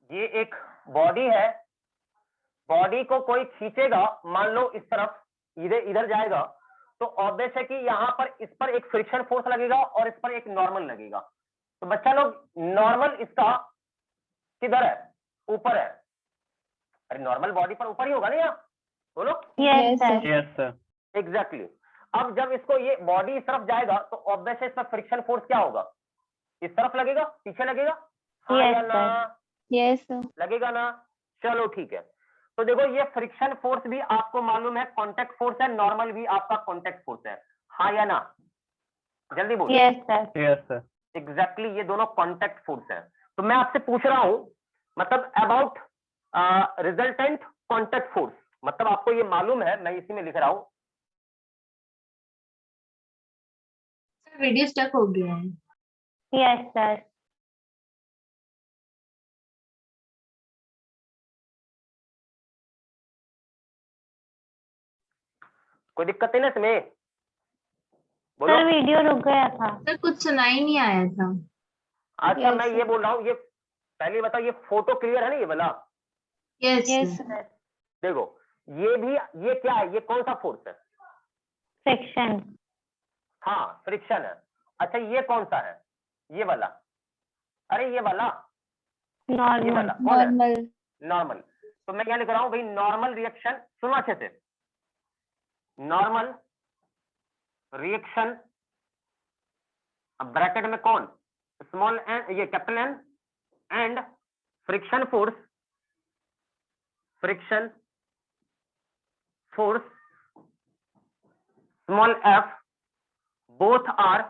ये एक बॉडी है, बॉडी को कोई खींचेगा, मान लो इस तरफ, इधर जाएगा, तो ऑब्वियस है कि यहां पर इस पर एक फ्रिक्शन फोर्स लगेगा और इस पर एक नॉर्मल लगेगा। तो बच्चा लोग नॉर्मल इसका किधर है? ऊपर है। अरे नॉर्मल बॉडी पर ऊपर ही होगा ना यहाँ? बोलो। Yes Yes, sir. Yes sir. Exactly अब जब इसको ये बॉडी इस तरफ जाएगा तो ऑब्वियस है इस पर फ्रिक्शन फोर्स क्या होगा? इस तरफ लगेगा, पीछे लगेगा? हाँ Yes, या ना? Yes, sir. लगेगा ना? चलो ठीक है। तो देखो ये फ्रिक्शन फोर्स भी आपको मालूम है कांटेक्ट फोर्स है, नॉर्मल भी आपका कांटेक्ट फोर्स है। हाँ या ना? जल्दी बोलो। Yes sir. Yes sir. Exactly ये दोनों कांटेक्ट फोर्स है। तो मैं आपसे पूछ रहा हूं मतलब अबाउट रिजल्टेंट कांटेक्ट फोर्स, मतलब आपको ये मालूम है, मैं इसी में लिख रहा हूं। वीडियो स्टक हो गया है। Yes sir. कोई दिक्कत है ना इसमें? बोलो। सर वीडियो रुक गया था। सर कुछ सुना ही नहीं आया था। अच्छा Yes, मैं sir. ये बोल रहा हूँ, ये पहले बताओ ये फोटो क्लियर है ना ये वाला? Yes yes sir. देखो ये भी, ये क्या है, ये कौन सा फोर्स है? फ्रिक्शन। हाँ फ्रिक्शन है। अच्छा ये कौन सा है? ये वाला? अरे ये वाला, ये नॉर्मल। वाला कौन है? Normal. नॉर्मल। तो मैं क्या लिख रहा हूँ भाई, नॉर्मल रिएक्शन, सुनो अच्छे से। नॉर्मल रिएक्शन, अब ब्रैकेट में कौन? स्मॉल एन, ये capital N, and friction force, friction force small F, both are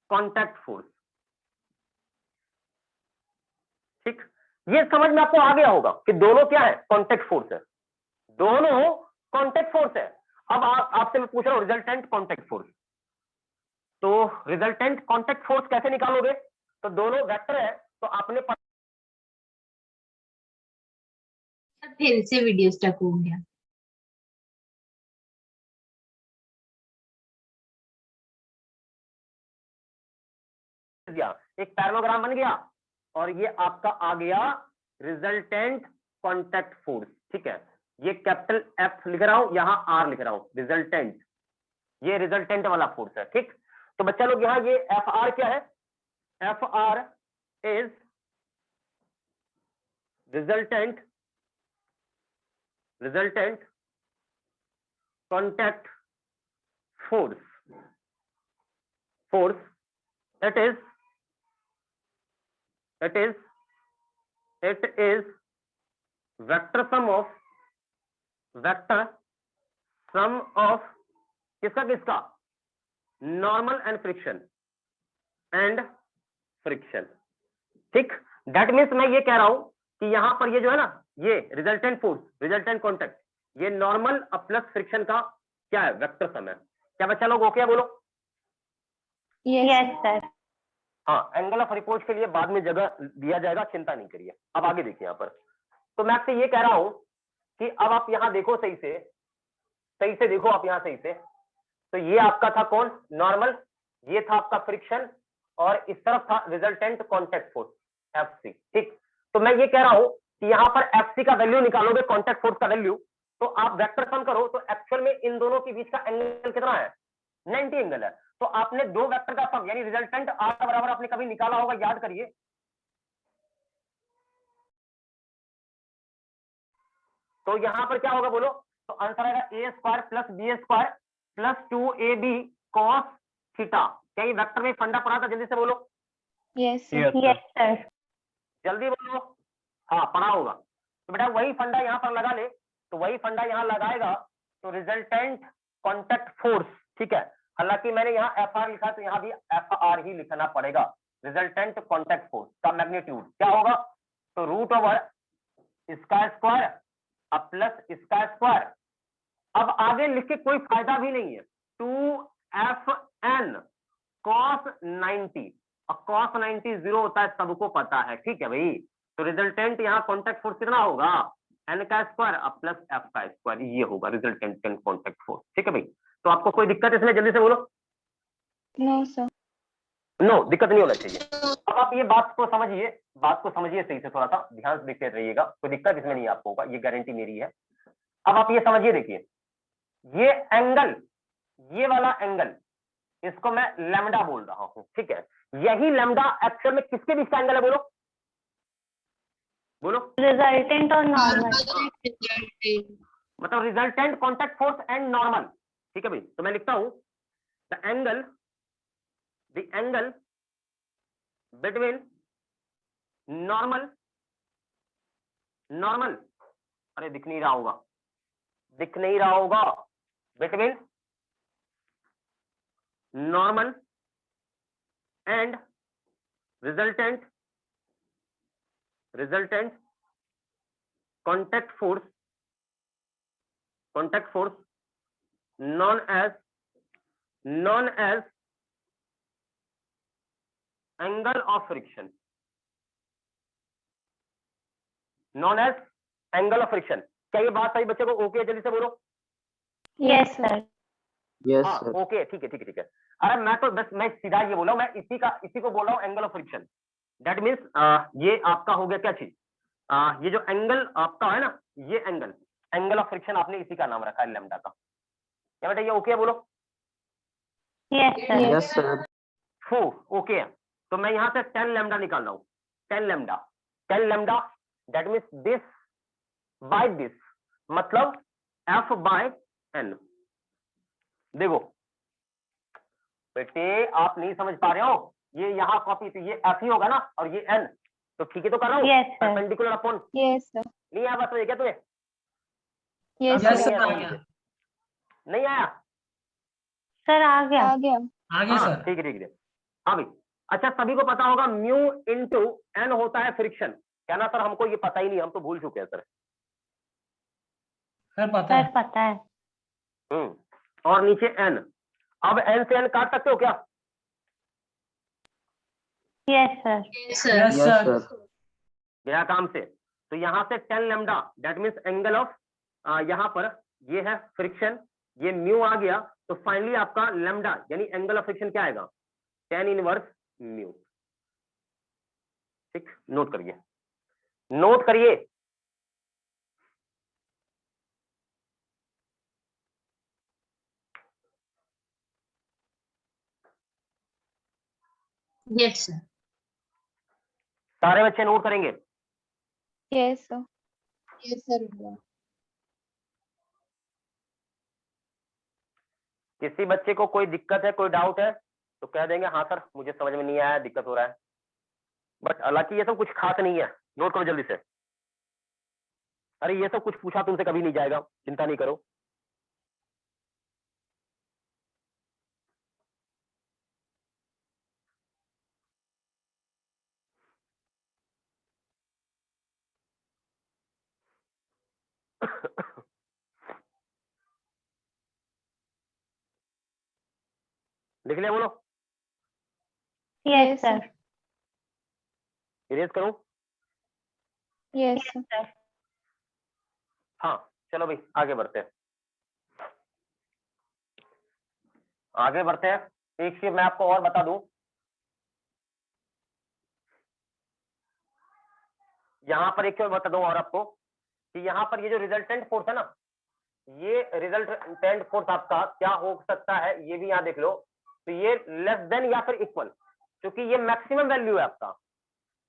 contact force. ठीक, ये समझ में आपको आ गया होगा कि दोनों क्या है? कांटेक्ट फोर्स है, दोनों कांटेक्ट फोर्स है। अब आपसे मैं पूछ रहा हूं रिजल्टेंट कांटेक्ट फोर्स। तो रिजल्टेंट कांटेक्ट फोर्स कैसे निकालोगे? तो दोनों वेक्टर है तो आपने फिर से वीडियो स्टक हो गया। एक पैरालोग्राम बन गया और ये आपका आ गया रिजल्टेंट कॉन्टैक्ट फोर्स। ठीक है, ये कैपिटल एफ लिख रहा हूं, यहां आर लिख रहा हूं, रिजल्टेंट, ये रिजल्टेंट वाला फोर्स है। ठीक, तो बच्चा लोग यहां ये एफ आर क्या है? F R is resultant contact force. it is vector sum of किसका नॉर्मल एंड फ्रिक्शन। ठीक, दैट मीन्स मैं ये कह रहा हूं कि यहां पर ये जो है ना, ये रिजल्टेंट फोर्स, रिजल्टेंट कॉन्टैक्ट, ये नॉर्मल प्लस फ्रिक्शन का क्या है? वेक्टर सम है। क्या बच्चा लोग ओके बोलो? Yes sir. हाँ, एंगल ऑफ रिपोर्ट के लिए बाद में जगह दिया जाएगा, चिंता नहीं करिए। अब आगे देखिए यहाँ पर, तो मैं आपसे ये कह रहा हूं कि अब आप यहाँ देखो, सही से देखो आप यहाँ सही से। तो ये आपका था कौन? नॉर्मल, ये था आपका फ्रिक्शन, और इस तरफ था रिजल्टेंट कॉन्टैक्ट फोर्स एफसी। ठीक, तो मैं ये कह रहा हूं कि यहाँ पर एफसी का वैल्यू निकालोगे, कॉन्टैक्ट फोर्स का वैल्यू, तो आप वेक्टर सम करो तो एक्चुअल में इन दोनों के बीच का एंगल कितना है? 90 एंगल है। तो आपने दो वेक्टर का सम यानी रिजल्टेंट आर का बराबर आपने कभी निकाला होगा, याद करिए। तो यहां पर क्या होगा बोलो? तो आंसर आएगा A square plus B square plus 2ab cos theta. क्या ये वेक्टर में फंडा पढ़ा था? जल्दी से बोलो। Yes, sir. Yes sir. जल्दी बोलो। हाँ, पढ़ा होगा। तो बेटा वही फंडा यहाँ पर लगा ले, तो वही फंडा यहाँ लगाएगा, तो रिजल्टेंट कॉन्टैक्ट फोर्स। ठीक है, हालांकि मैंने यहाँ एफ आर लिखा, तो यहाँ भी एफ आर ही लिखना पड़ेगा। रिजल्टेंट कॉन्टैक्ट फोर्स का मैग्नीट्यूड क्या होगा? तो रूट ओवर इसका स्क्वायर अब प्लस इसका स्क्वायर। अब आगे लिख के कोई फायदा भी नहीं है। 2fn cos 90, और cos 90 0 होता है, सबको पता है। ठीक है भाई, तो रिजल्टेंट यहाँ कॉन्टैक्ट फोर्स कितना होगा? n का स्क्वायर अब प्लस f का स्क्वायर, ये होगा रिजल्टेंट कॉन्टैक्ट फोर्स। ठीक है भाई, तो आपको कोई दिक्कत इसमें? जल्दी से बोलो। No, sir. नो, दिक्कत नहीं होना चाहिए। अब आप ये बात को समझिए सही से, थोड़ा सा ध्यान से देखते रहिएगा, कोई दिक्कत इसमें नहीं आपको होगा, ये गारंटी मेरी है। अब आप ये समझिए, देखिए ये एंगल, ये वाला एंगल, इसको मैं लैम्डा बोल रहा हूं। ठीक है, यही लैम्डा एक्चुअल में किसके बीच का एंगल है? बोलो। रिजल्टेंट और नॉर्मल। मतलब resultant contact force and normal. ठीक है भाई, तो मैं लिखता हूं द एंगल बिटवीन नॉर्मल, अरे दिख नहीं रहा होगा, between normal and resultant contact force known as angle of friction, क्या ये बात सही बच्चे को ओके? जल्दी से बोलो। Yes sir. Yes, हाँ sir. ओके, ठीक है। अरे मैं तो बस मैं सीधा ये बोला हूं, मैं इसी को बोल रहा हूँ angle of friction. That means ये आपका हो गया क्या चीज? ये जो एंगल आपका है ना, ये एंगल ऑफ फ्रिक्शन आपने इसी का नाम रखा है, लैम्डा का। क्या बेटा ये ओके बोलो? Yes sir. Yes, sir. Okay है, तो मैं यहाँ से 10 लैम्डा निकाल रहा हूँ। 10 lambda that means this by this, मतलब f बाय n। देखो बेटे, आप नहीं समझ पा रहे हो, ये यहाँ कॉपी, तो ये f ही होगा ना, और ये n, तो ठीक है तो कर रहा हूँ। Yes, sir. Perpendicular upon, Yes, sir. नहीं आया बस क्या तुम्हें? Yes, नहीं sir. आया मुझे? नहीं आया? सर आ गया। आ गया. आगे हाँ, सर। ठीक है। हाँ भाई, अच्छा सभी को पता होगा म्यू इंटू एन होता है फ्रिक्शन। क्या ना सर, हमको ये पता ही नहीं, हम तो भूल चुके हैं सर। सर पता है। सर पता है। और नीचे एन, अब एन से एन काट सकते हो क्या? Yes sir. Yes Yes, sir. sir. गया काम से। तो यहाँ से 10 lambda that means angle of, यहाँ पर ये है फ्रिक्शन, ये म्यू आ गया, तो फाइनली आपका लैम्डा यानी एंगल ऑफ फ्रिक्शन क्या आएगा, 10 इनवर्स म्यू। ठीक, नोट करिए, नोट करिए। Yes, sir. सारे बच्चे नोट करेंगे। Yes, sir. Yes, sir. किसी बच्चे को कोई दिक्कत है, कोई डाउट है तो कह देंगे हाँ सर मुझे समझ में नहीं आया, दिक्कत हो रहा है, बट हालांकि ये सब कुछ खास नहीं है। नोट करो जल्दी से। अरे ये सब कुछ पूछा तुमसे कभी नहीं जाएगा, चिंता नहीं करो। लिख लिया, बोलो। Yes, sir. इरेज करूं? Yes, Yes, sir. sir. हाँ चलो भाई आगे बढ़ते हैं, आगे बढ़ते हैं। एक चीज मैं आपको और बता दूं, यहाँ पर एक चीज बता दूं और आपको कि यहाँ पर ये जो रिजल्टेंट फोर्स है ना, ये रिजल्टेंट फोर्स आपका क्या हो सकता है ये भी यहाँ देख लो। तो ये लेस देन या फिर इक्वल, क्योंकि ये मैक्सिमम वैल्यू है आपका,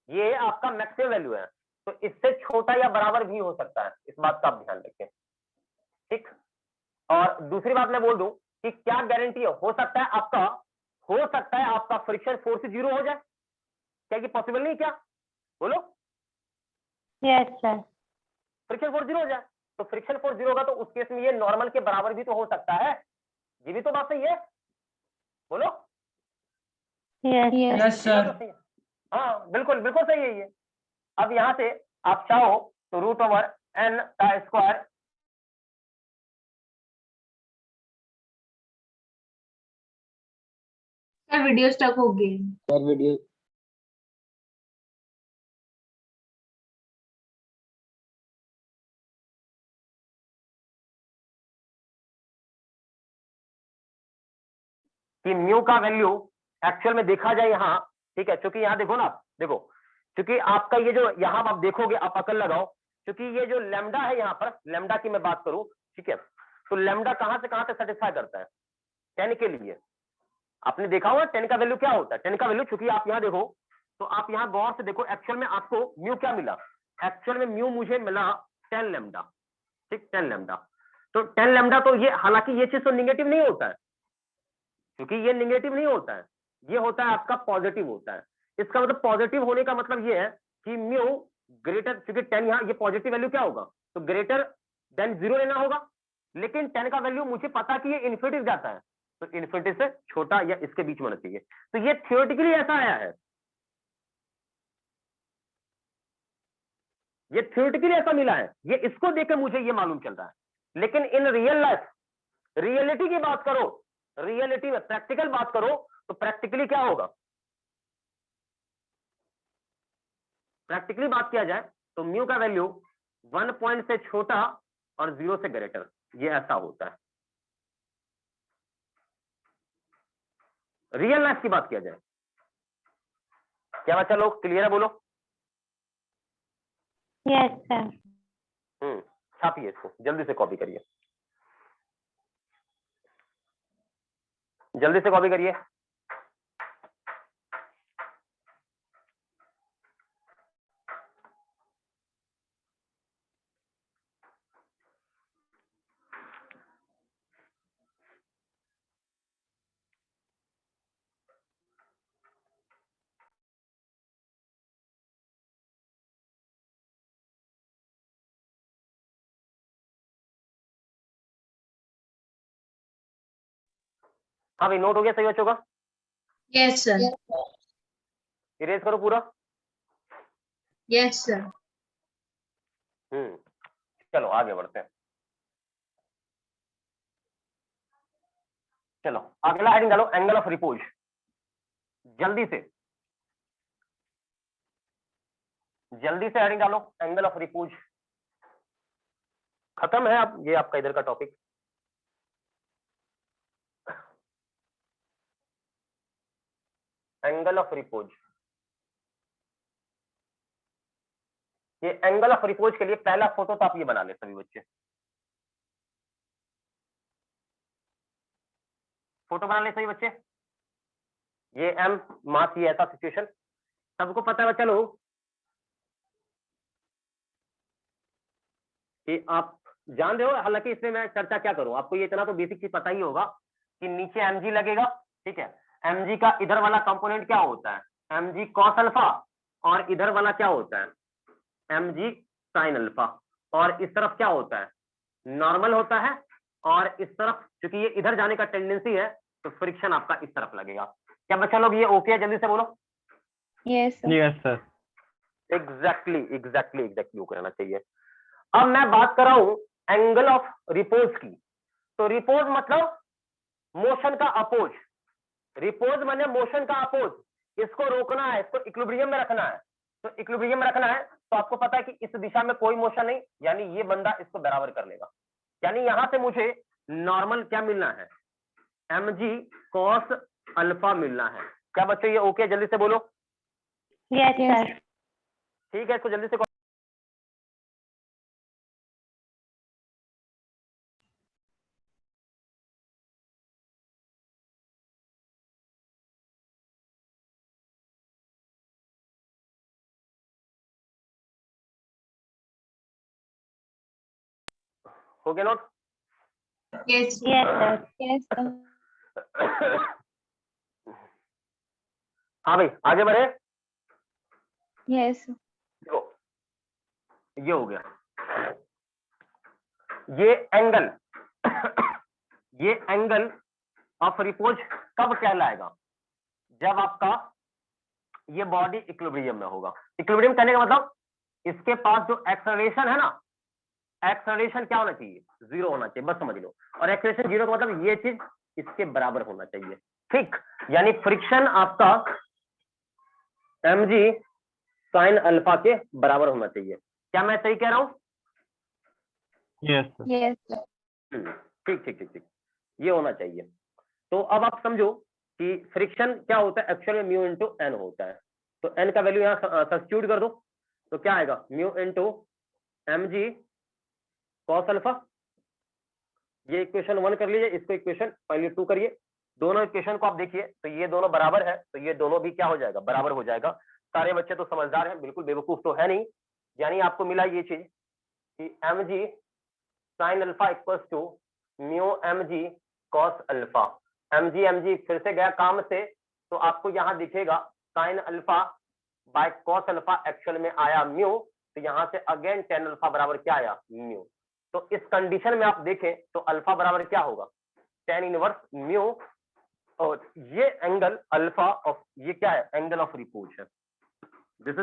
ये आपका मैक्सिमम वैल्यू है, तो इससे छोटा या बराबर भी हो सकता है, इस बात का आप ध्यान रखें। ठीक, और दूसरी बात मैं बोल दूं कि क्या गारंटी हो सकता है आपका, हो सकता है आपका फ्रिक्शन फोर्स 0 हो जाए, क्या ये पॉसिबल नहीं? क्या बोलो? Yes, sir. फ्रिक्शन फोर्स 0 हो जाए, तो फ्रिक्शन फोर्स 0 होगा तो उस केस में ये नॉर्मल के बराबर भी तो हो सकता है, ये भी तो बात सही है, बोलो। Yes, Yes. sir. Yes sir. तो सही है। हाँ बिल्कुल बिल्कुल सही है ये। अब यहाँ से आप चाहो तो √n का स्क्वायर, सर वीडियो स्टक हो गई। सर वीडियो कि म्यू का वैल्यू एक्चुअल में देखा जाए यहाँ, ठीक है, क्योंकि यहाँ देखो ना, देखो क्योंकि आपका ये जो यहाँ आप देखोगे, आप अकल लगाओ, क्योंकि ये जो लैम्डा है यहाँ पर, लैम्डा की मैं बात करूं, ठीक है, तो लैम्डा कहाँ से सेटिस्फाई करता है 10 के लिए। आपने देखा होगा 10 का वैल्यू क्या होता है, 10 का वैल्यू, चूंकि आप यहाँ देखो तो आप यहाँ गौर से देखो, एक्चुअल में आपको म्यू क्या मिला, एक्चुअल में म्यू मुझे मिला 10 लैम्डा। ठीक, 10 लैम्डा, तो 10 लैम्डा, तो ये हालांकि ये चीज तो निगेटिव नहीं होता है, क्योंकि ये निगेटिव नहीं होता है, ये होता है आपका पॉजिटिव होता है। इसका मतलब पॉजिटिव होने का मतलब ये है कि म्यू ग्रेटर, क्योंकि 10 यहाँ ये पॉजिटिव वैल्यू क्या होगा, तो ग्रेटर देन 0 लेना होगा, लेकिन 10 का वैल्यू मुझे पता कि ये इन्फिनिटी जाता है, तो इन्फिनिटी से छोटा या इसके बीच में होना चाहिए। तो ये थियोरेटिकली ऐसा आया है, ये थियोरेटिकली ऐसा मिला है, ये इसको देकर मुझे ये मालूम चल रहा है, लेकिन इन रियल लाइफ, रियलिटी की बात करो, रियलिटी में प्रैक्टिकल बात करो, तो प्रैक्टिकली क्या होगा, प्रैक्टिकली बात किया जाए तो म्यू का वैल्यू 1 पॉइंट से छोटा और 0 से ग्रेटर, ये ऐसा होता है। रियल लाइफ की बात किया जाए, क्या बच्चा लोग क्लियर है, बोलो। Yes, sir. छापिए इसको, जल्दी से कॉपी करिए, जल्दी से कॉपी करिए। हाँ भाई, नोट हो गया सही बच्चों का? Yes sir. इरेज करो पूरा। Yes sir. चलो आगे बढ़ते हैं, चलो अगला हेडिंग डालो, एंगल ऑफ रिपोज, जल्दी से। जल्दी से हेडिंग डालो, एंगल ऑफ रिपोज। खत्म है अब ये आपका इधर का टॉपिक। एंगल ऑफ रिपोज, ये एंगल ऑफ रिपोज के लिए पहला फोटो तो आप ये बना ले सभी बच्चे, फोटो बना ले सभी बच्चे। ये एम मास, ये ऐसा सिचुएशन सबको पता है बच्चा लोग कि आप जान रहे हो। हालांकि इसमें मैं चर्चा क्या करूं, आपको ये इतना तो बेसिक चीज पता ही होगा कि नीचे mg लगेगा, ठीक है। mg का इधर वाला कंपोनेंट क्या होता है, mg cos अल्फा, और इधर वाला क्या होता है mg sin अल्फा, और इस तरफ क्या होता है नॉर्मल होता है, और इस तरफ क्योंकि ये इधर जाने का टेंडेंसी है तो फ्रिक्शन आपका इस तरफ लगेगा। क्या बच्चा लोग ये ओके है, जल्दी से बोलो। Yes, sir. Yes sir. Exactly okay रहना चाहिए। अब मैं बात कर रहा हूं एंगल ऑफ रिपोज की। तो रिपोज मतलब मोशन का अपोज, रिपोज माने मोशन का अपोज। इसको रोकना है, इसको इक्विलिब्रियम में रखना है। तो इक्विलिब्रियम में रखना है तो आपको पता है कि इस दिशा में कोई मोशन नहीं, यानी ये बंदा इसको बराबर कर लेगा। यानी यहां से मुझे नॉर्मल क्या मिलना है, mg cos अल्फा मिलना है। क्या बच्चों ये ओके, जल्दी से बोलो। Yes sir. ठीक है, इसको जल्दी से हो गया note. Yes. Yes sir. Yes, sir. हाँ भाई आगे बढ़े। Yes, sir. देखो ये हो गया, ये एंगल ये एंगल ऑफ रिपोज कब कहलाएगा, जब आपका ये बॉडी इक्विलिब्रियम में होगा। इक्विलिब्रियम कहने का मतलब इसके पास जो एक्सेलरेशन है ना, एक्सेलरेशन क्या होना चाहिए, 0 होना चाहिए, बस समझ लो। और एक्सेलरेशन 0 का मतलब ये चीज इसके बराबर होना चाहिए, ठीक। यानी फ्रिक्शन आपका mg sin अल्फा के बराबर होना चाहिए। क्या मैं सही कह रहा हूं? Yes sir. Yes, sir. ठीक ठीक ठीक ठीक, ये होना चाहिए। तो अब आप समझो कि फ्रिक्शन क्या होता है, एक्चुअल में म्यू इंटू एन होता है। तो एन का वैल्यू यहाँ सब्स्टिट्यूट कर दो तो क्या आएगा, mu into mg cos alpha. ये इक्वेशन 1 कर लीजिए, इसको इक्वेशन पहले 2 करिए। दोनों इक्वेशन को आप देखिए तो ये दोनों बराबर है, तो ये दोनों भी क्या हो जाएगा, बराबर हो जाएगा। सारे बच्चे तो समझदार हैं, बिल्कुल बेवकूफ तो है नहीं। यानी आपको मिला ये चीज कि mg sin alpha equals to mu mg cos alpha. mg फिर से गया काम से, तो आपको यहाँ दिखेगा sin alpha by cos alpha, actual में आया म्यू, तो यहाँ से अगेन tan अल्फा बराबर क्या आया, म्यू। तो इस कंडीशन में आप देखें तो अल्फा बराबर क्या होगा, tan इनवर्स म्यू। और ये एंगल अल्फा ऑफ, ये क्या है, एंगल ऑफ रिपोज है। This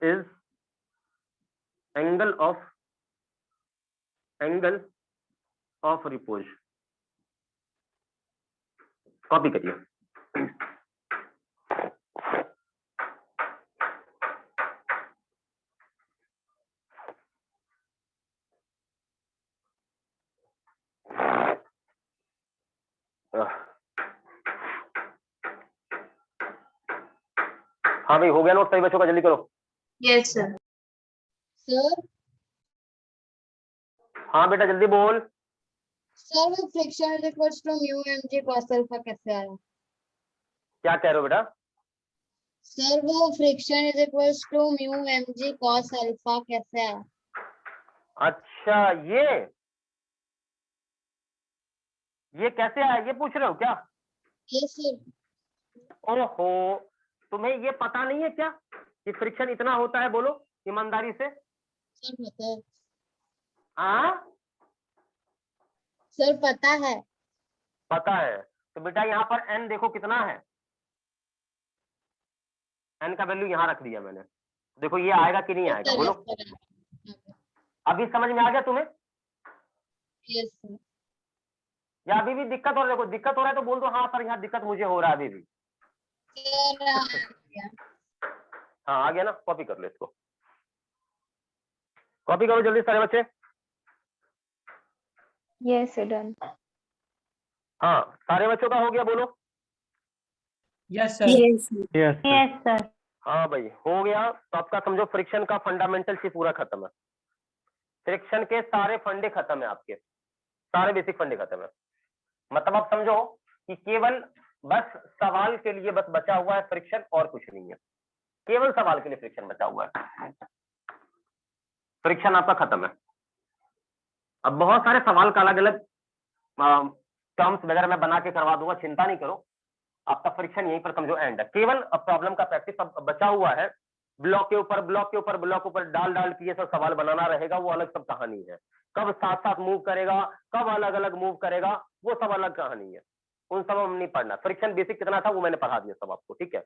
is angle of repose. Copy करिए। हाँ भाई हो गया नोट सभी बच्चों का, जल्दी करो। Yes, sir. Sir, हाँ बेटा जल्दी बोल। sir, वो friction is equals to mu mg cos alpha कैसे आया? क्या कह रहे हो बेटा? Sir, वो friction is equals to mu mg cos alpha कैसे आया? अच्छा ये कैसे आया, ये पूछ रहे हो क्या? Yes, sir. ओहो, तुम्हें ये पता नहीं है क्या कि फ्रिक्शन इतना होता है, बोलो ईमानदारी से। Sir, पता है. हाँ Sir, पता है. पता है। तो बेटा यहाँ पर n देखो कितना है, n का वैल्यू यहाँ रख दिया मैंने। देखो ये आएगा कि नहीं आएगा, बोलो। अभी समझ में आ गया तुम्हें, Yes, sir. या अभी भी दिक्कत हो रहा है? देखो दिक्कत हो रहा है तो बोल दो हाँ सर यहाँ दिक्कत मुझे हो रहा है अभी भी। Sir, हाँ आ गया ना, कॉपी कर लो इसको, कॉपी करो जल्दी सारे बच्चे। Yes, sir, done. हाँ सारे बच्चों का हो गया, बोलो। Yes Yes, sir. Yes, sir. हाँ भाई हो गया। तो आपका समझो फ्रिक्शन का फंडामेंटल से पूरा खत्म है, फ्रिक्शन के सारे फंडे खत्म है, आपके सारे बेसिक फंडे खत्म है। मतलब आप समझो कि केवल बस सवाल के लिए बस बचा हुआ है फ्रिक्शन, और कुछ नहीं है, केवल सवाल के लिए फ्रिक्शन बचा हुआ है, फ्रिक्शन आपका खत्म है। अब बहुत सारे सवाल का अलग अलग टर्म्स वगैरह मैं बना के करवा दूंगा, चिंता नहीं करो, आपका फ्रिक्शन यहीं पर समझो एंड है। केवल अब प्रॉब्लम का प्रैक्टिस अब बचा हुआ है, ब्लॉक के ऊपर ब्लॉक के ऊपर ब्लॉक ऊपर डाल डाल के ये सब सवाल बनाना रहेगा, वो अलग सब कहानी है। कब साथ साथ मूव करेगा, कब अलग अलग मूव करेगा, वो सब अलग कहानी है, उन सब हम नहीं पढ़ना। फ्रिक्शन बेसिक कितना था वो मैंने पढ़ा दिया सब आपको, ठीक है।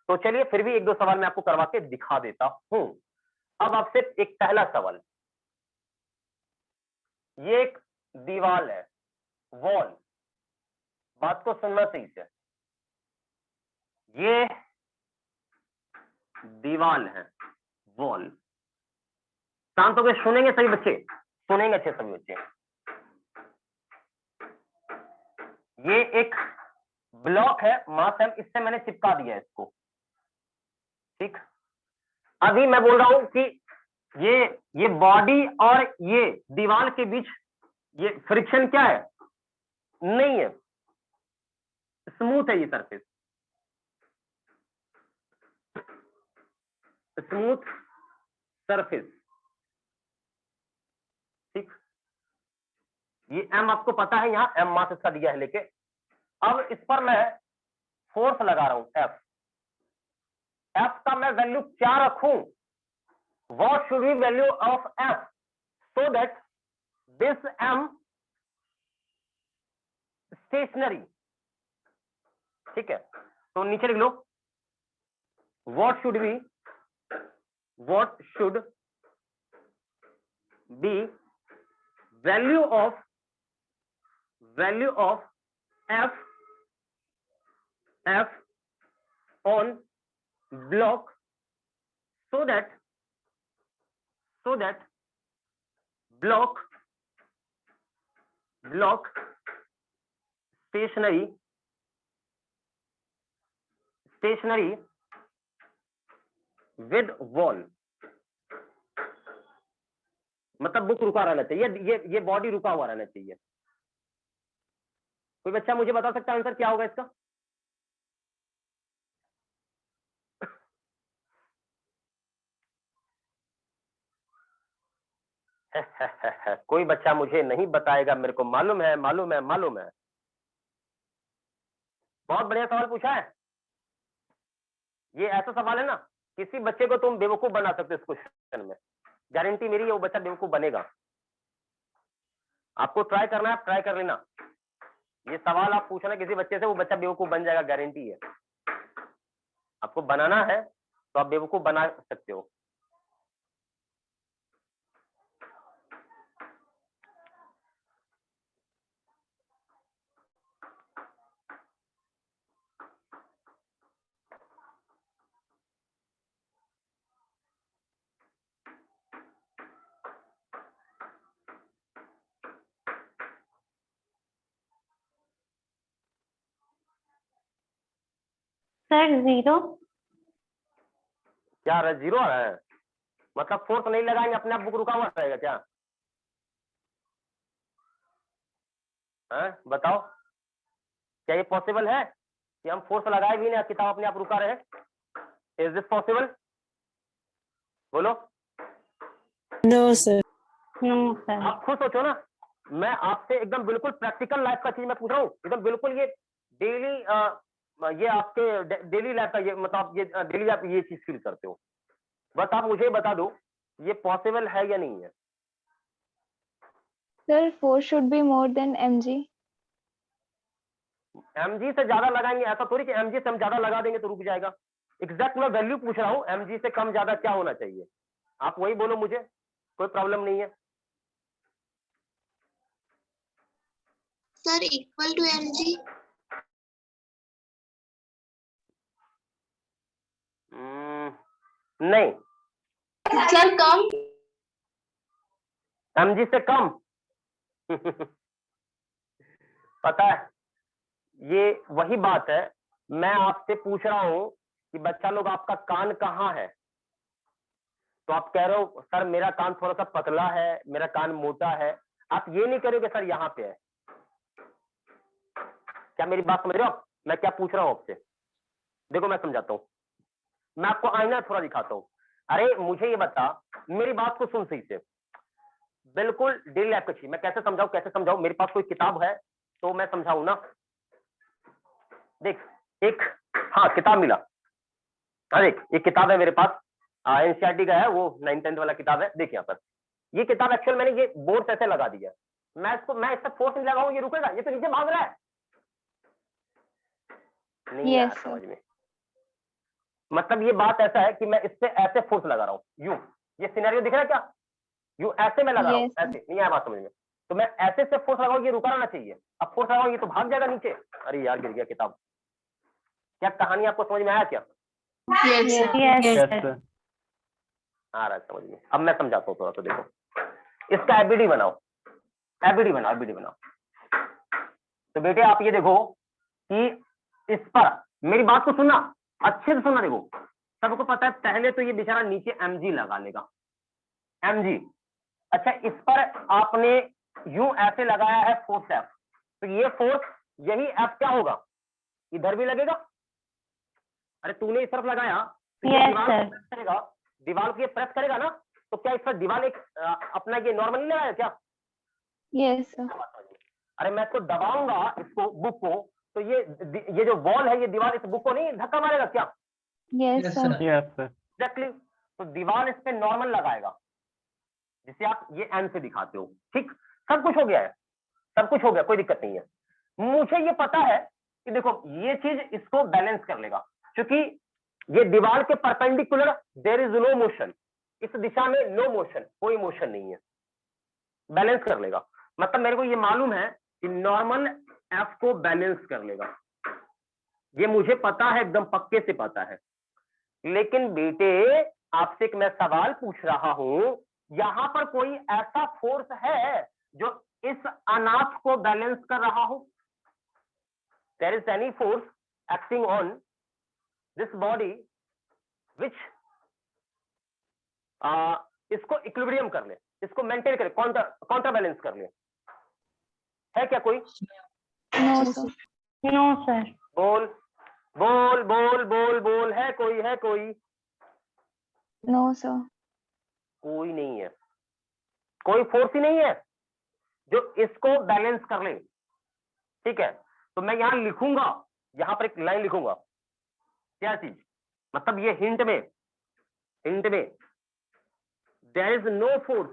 तो चलिए फिर भी एक दो सवाल मैं आपको करवा के दिखा देता हूं। अब आपसे एक पहला सवाल, ये एक दीवार है, वॉल, बात को सुनना सही से, ये दीवार है, वॉल, शांत होकर सुनेंगे सभी बच्चे, सुनेंगे अच्छे सभी बच्चे। ये एक ब्लॉक है, मास है, इससे मैंने चिपका दिया है इसको, ठीक। अभी मैं बोल रहा हूं कि ये बॉडी और ये दीवार के बीच ये फ्रिक्शन क्या है, नहीं है, स्मूथ है ये सरफेस, स्मूथ सरफेस, ठीक। ये एम आपको पता है, यहां एम मास इसका दिया है लेके। अब इस पर मैं फोर्स लगा रहा हूं एफ, एफ का मैं वैल्यू क्या रखूं, what should be value of F so that this M stationary, ठीक है। तो नीचे लिख लो, what should be value of F on block so that block stationary with wall, मतलब बुक रुका रहना चाहिए, ये बॉडी रुका हुआ रहना चाहिए। कोई बच्चा मुझे बता सकता है आंसर क्या होगा इसका? कोई बच्चा मुझे नहीं बताएगा, मेरे को मालूम है। बहुत बढ़िया सवाल पूछा है। ये ऐसा सवाल है ना, किसी बच्चे को तुम बेवकूफ बना सकते हो इस क्वेश्चन में, गारंटी मेरी है वो बच्चा बेवकूफ बनेगा। आपको ट्राई करना है, आप ट्राई कर लेना। ये सवाल आप पूछना किसी बच्चे से, वो बच्चा बेवकूफ बन जाएगा, गारंटी है। आपको बनाना है तो आप बेवकूफ बना सकते हो। सर 0। क्या रहा, जीरो आ रहा है? मतलब फोर्स नहीं लगाएंगे, अपने आप बुक रुका हुआ रहेगा क्या? बताओ, क्या ये पॉसिबल है कि हम फोर्स लगाए भी नहीं, किताब अपने आप रुका रहे? Is this possible? बोलो। No sir. No sir. आप खुद सोचो ना, मैं आपसे एकदम बिल्कुल प्रैक्टिकल लाइफ का चीज मैं पूछ रहा हूँ, एकदम बिल्कुल ये डेली, ये आपके डेली लाइफ का, ये मतलब ये डेली आप ये चीज फील करते हो। बस आप मुझे बता दो ये पॉसिबल है या नहीं है। Sir force should be more than mg। mg से ज्यादा लगाएंगे, ऐसा थोड़ी कि mg से हम ज्यादा लगा देंगे तो रुक जाएगा। एग्जैक्ट मैं वैल्यू पूछ रहा हूँ, mg से कम ज्यादा क्या होना चाहिए, आप वही बोलो मुझे, कोई प्रॉब्लम नहीं है। Sir equal to mg। नहीं, सर कम। mg से कम। पता है, ये वही बात है, मैं आपसे पूछ रहा हूं कि बच्चा लोग आपका कान कहाँ है, तो आप कह रहे हो सर मेरा कान थोड़ा सा पतला है, मेरा कान मोटा है। आप ये नहीं करोगे सर यहाँ पे है। क्या मेरी बात समझ रहे हो आप? मैं क्या पूछ रहा हूँ आपसे? देखो मैं समझाता हूँ, मैं आपको आईना थोड़ा दिखाता हूँ। अरे मुझे ये बता, मेरी बात को सुन सही से, बिल्कुल डेली लाइफ की। मैं कैसे समझाऊं? मेरे पास कोई किताब है तो मैं समझाऊं ना। देख, एक, हाँ किताब मिला। हाँ देख, एक किताब है मेरे पास, एनसीईआरटी का है, वो 9th-10th वाला किताब है। देख यहाँ पर, ये किताब एक्चुअल मैंने ये बोर्ड से ऐसे लगा दिया। मैं इस पर फोर्स नहीं लगाऊं, ये रुकेगा? ये तो नीचे भाग रहा है। नहीं यार, Yes, sir. समझ में, मतलब ये बात ऐसा है कि मैं इस पे ऐसे फोर्स लगा रहा हूँ, यूं। ये सिनेरियो दिख रहा है क्या? यूं ऐसे मैं लगा रहा हूँ, Yes, sir. ऐसे। नहीं आया बात समझ में? तो मैं ऐसे से फोर्स लगाऊं, ये रुका रहना चाहिए। अब फोर्स लगाऊं, ये तो भाग जाएगा नीचे। अरे यार, गिर गया किताब। क्या कहानी आपको समझ में आया क्या? Yes Yes, sir. yes, Yes, sir. sir. आ रहा है समझ में? अब मैं समझाता हूँ थोड़ा सा। देखो, इसका एबीडी बनाओ, एबीडी बनाओ। तो बेटे आप ये देखो कि इस पर, मेरी बात को सुनना, अच्छे से सुनना। देखो, सबको पता है पहले तो ये बेचारा नीचे mg लगा लेगा, mg। अच्छा, इस पर आपने यूं ऐसे लगाया है फोर्स F, तो ये फोर्स, यही F क्या होगा? इधर भी लगेगा। अरे तूने इस तरफ लगाया तो ये Yes, दीवार sir. को प्रेस करेगा, दीवार को ये प्रेस करेगा ना, तो क्या इस पर दीवार एक अपना ये नॉर्मल नहीं लगाया क्या? Yes, sir. अरे मैं इसको दबाऊंगा, इसको, बुक को, तो ये जो वॉल है, ये दीवार इस बुक को नहीं धक्का मारेगा क्या? Yes, Yes, sir. sir. Yes, sir. Exactly. तो दीवार इस पे नॉर्मल लगाएगा, जिसे आप ये एन से दिखाते हो। ठीक, सब कुछ हो गया है, सब कुछ हो गया, कोई दिक्कत नहीं है। मुझे ये पता है कि देखो ये चीज इसको बैलेंस कर लेगा, क्योंकि ये दीवार के perpendicular there is no motion, इस दिशा में नो मोशन, कोई मोशन नहीं है, बैलेंस कर लेगा। मतलब मेरे को ये मालूम है कि नॉर्मल एफ को बैलेंस कर लेगा, ये मुझे पता है, एकदम पक्के से पता है। लेकिन बेटे आपसे एक मैं सवाल पूछ रहा हूं, यहां पर कोई ऐसा फोर्स है जो इस अनाथ को बैलेंस कर रहा हो? There is any force acting on this body which इसको इक्विलिब्रियम कर ले, इसको मेंटेन करे, काउंटर बैलेंस कर ले? है क्या कोई? No, sir. No, sir. बोल बोल बोल बोल बोल, है कोई? है कोई? No, sir. कोई नहीं है, कोई फोर्स ही नहीं है जो इसको बैलेंस कर ले। ठीक है, तो मैं यहां लिखूंगा, यहां पर एक लाइन लिखूंगा, क्या चीज? मतलब ये हिंट में there is no force,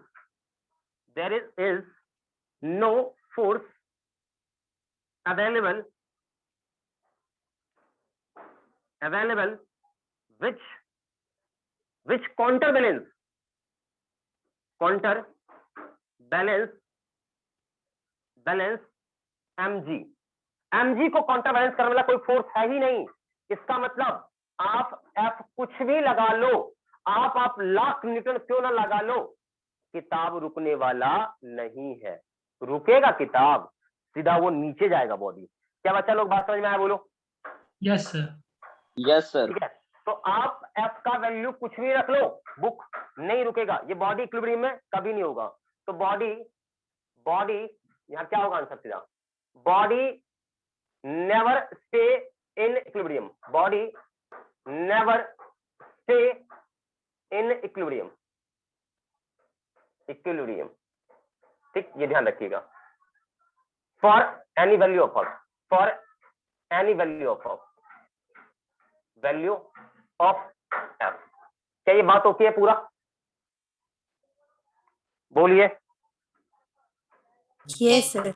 there is no force available which counterbalance mg को काउंटर बैलेंस करने वाला कोई फोर्स है ही नहीं। इसका मतलब आप F कुछ भी लगा लो, आप लाख न्यूटन क्यों ना लगा लो, किताब रुकने वाला नहीं है। रुकेगा किताब, सीधा वो नीचे जाएगा बॉडी। क्या बच्चा लोग बात समझ में आया? बोलो। Yes, sir. Yes, sir. ठीक है, तो आप F का वैल्यू कुछ भी रख लो, बुक नहीं रुकेगा, ये बॉडी इक्विलिब्रियम में कभी नहीं होगा। तो बॉडी यहाँ क्या होगा आंसर सीधा? Body never stay in equilibrium, body never stay in equilibrium. ठीक, ये ध्यान रखिएगा। For any value of F, क्या ये बात ओके है पूरा? बोलिए। Yes, sir.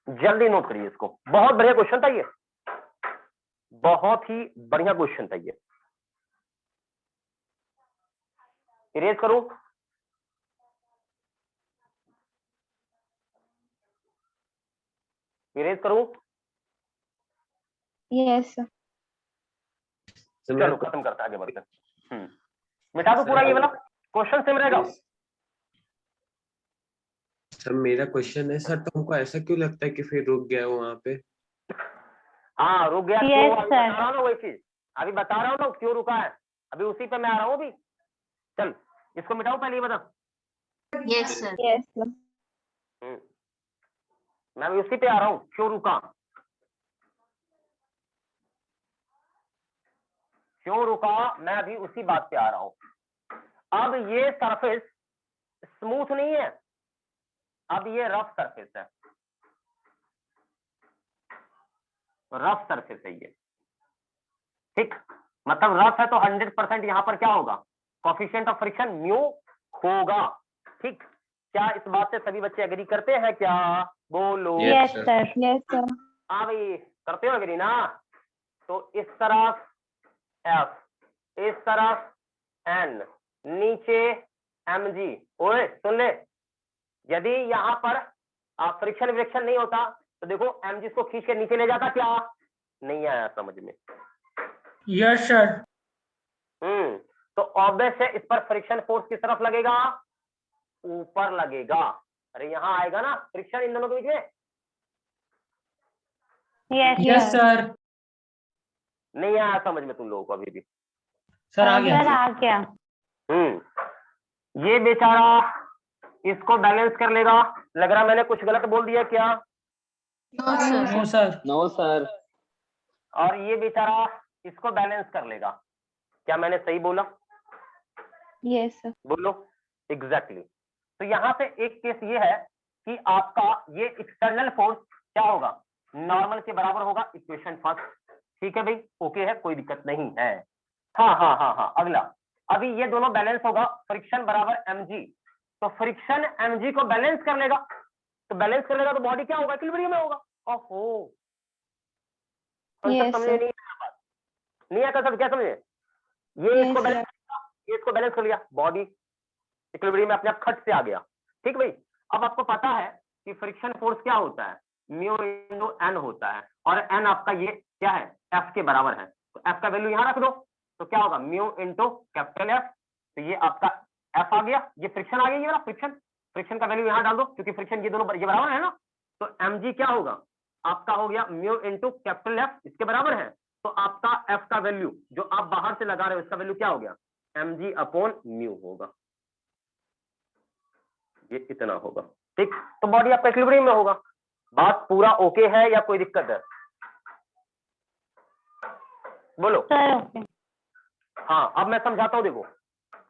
जल्दी नोट करिए इसको, बहुत बढ़िया क्वेश्चन था ये, बहुत ही बढ़िया क्वेश्चन था ये। इरेज करूं? Yes, sir. चलो खत्म करते हैं, आगे बढ़ते हैं। मिटा दो पूरा ये वाला, क्वेश्चन सेम रहेगा। सर मेरा क्वेश्चन है सर, तुमको ऐसा क्यों लगता है कि फिर रुक गया वो वहाँ पे? हाँ रुक गया Yes, क्यों, अभी sir. बता रहा हूँ ना वही चीज, अभी बता रहा हूँ ना क्यों रुका है, अभी उसी पे मैं आ रहा हूँ अभी। चल इसको मिटाओ पहले, ये बता। Yes sir. Yes, sir. मैं अभी उसी पे आ रहा हूँ, क्यों रुका, क्यों रुका, मैं अभी उसी बात पे आ रहा हूँ। अब ये सरफेस स्मूथ नहीं है, अब ये रफ सरफेस है, रफ सरफेस है ये, ठीक। मतलब रफ है तो 100% यहाँ पर क्या होगा, कोफिशिएंट ऑफ फ्रिक्शन म्यू होगा, ठीक। क्या इस बात से सभी बच्चे एग्री करते हैं क्या, बोलो। Yes, sir. Yes, sir. हाँ भाई करते हो एग्री ना। तो इस तरफ F, इस तरफ N, नीचे mg। ओए सुन ले, यदि यहाँ पर फ्रिक्शन विक्शन नहीं होता तो देखो mg को खींच के नीचे ले जाता, क्या नहीं आया समझ में। Yes, sir. तो ऑब्वियस है इस पर फ्रिक्शन फोर्स किस तरफ लगेगा, ऊपर लगेगा। अरे यहाँ आएगा ना फ्रिक्शन इन दोनों के बीच में, Yes, Yes, sir. sir. नहीं आया समझ में तुम लोगों को अभी भी। सर आ Sir, गया। आ गया. ये बेचारा इसको बैलेंस कर लेगा, लग रहा मैंने कुछ गलत बोल दिया क्या, no sir. No, sir. No, sir. और ये बेचारा इसको बैलेंस कर लेगा, क्या मैंने सही बोला, Yes, sir. बोलो एग्जैक्टली। तो यहाँ से एक केस ये है कि आपका ये एक्सटर्नल फोर्स क्या होगा, नॉर्मल के बराबर होगा, इक्वेशन फर्स्ट, ठीक है भाई, ओके है, कोई दिक्कत नहीं है। हाँ हाँ हाँ हाँ, अगला, अभी ये दोनों बैलेंस होगा, फ्रिक्शन बराबर mg, तो फ्रिक्शन mg को बैलेंस कर लेगा, तो बैलेंस कर लेगा तो बॉडी क्या होगा, इक्विलिब्रियम में होगा। ओहो Yes, समझे sir. नहीं आया बात, नहीं आता सब, क्या समझे, ये Yes, इसको sir. बैलेंस, ये इसको बैलेंस कर लिया, बॉडी इक्विलिब्रियम में अपने आप खट से आ गया, ठीक भाई। अब आपको पता है कि फ्रिक्शन फोर्स क्या होता है, म्यू इनटू एन होता है, और एन आपका ये क्या है, एफ के बराबर है, तो एफ का वैल्यू यहाँ रख दो, तो क्या होगा म्यू इनटू कैपिटल एफ, तो ये आपका एफ आ गया, ये फ्रिक्शन आ गया, ये वाला फ्रिक्शन, फ्रिक्शन का वैल्यू यहाँ डाल दो, क्योंकि फ्रिक्शन ये दोनों ये बराबर है ना, तो mg क्या होगा, आपका हो गया म्यू इनटू कैपिटल एफ, इसके बराबर है, तो आपका एफ का वैल्यू जो आप बाहर से लगा रहे हो इसका वैल्यू क्या हो गया, mg अपॉन म्यू होगा, ये इतना होगा, ठीक। तो बॉडी आपका इक्विलिब्रियम में होगा। बात पूरा ओके है या कोई दिक्कत है, बोलो। Sir, okay. हाँ अब मैं समझाता हूँ, देखो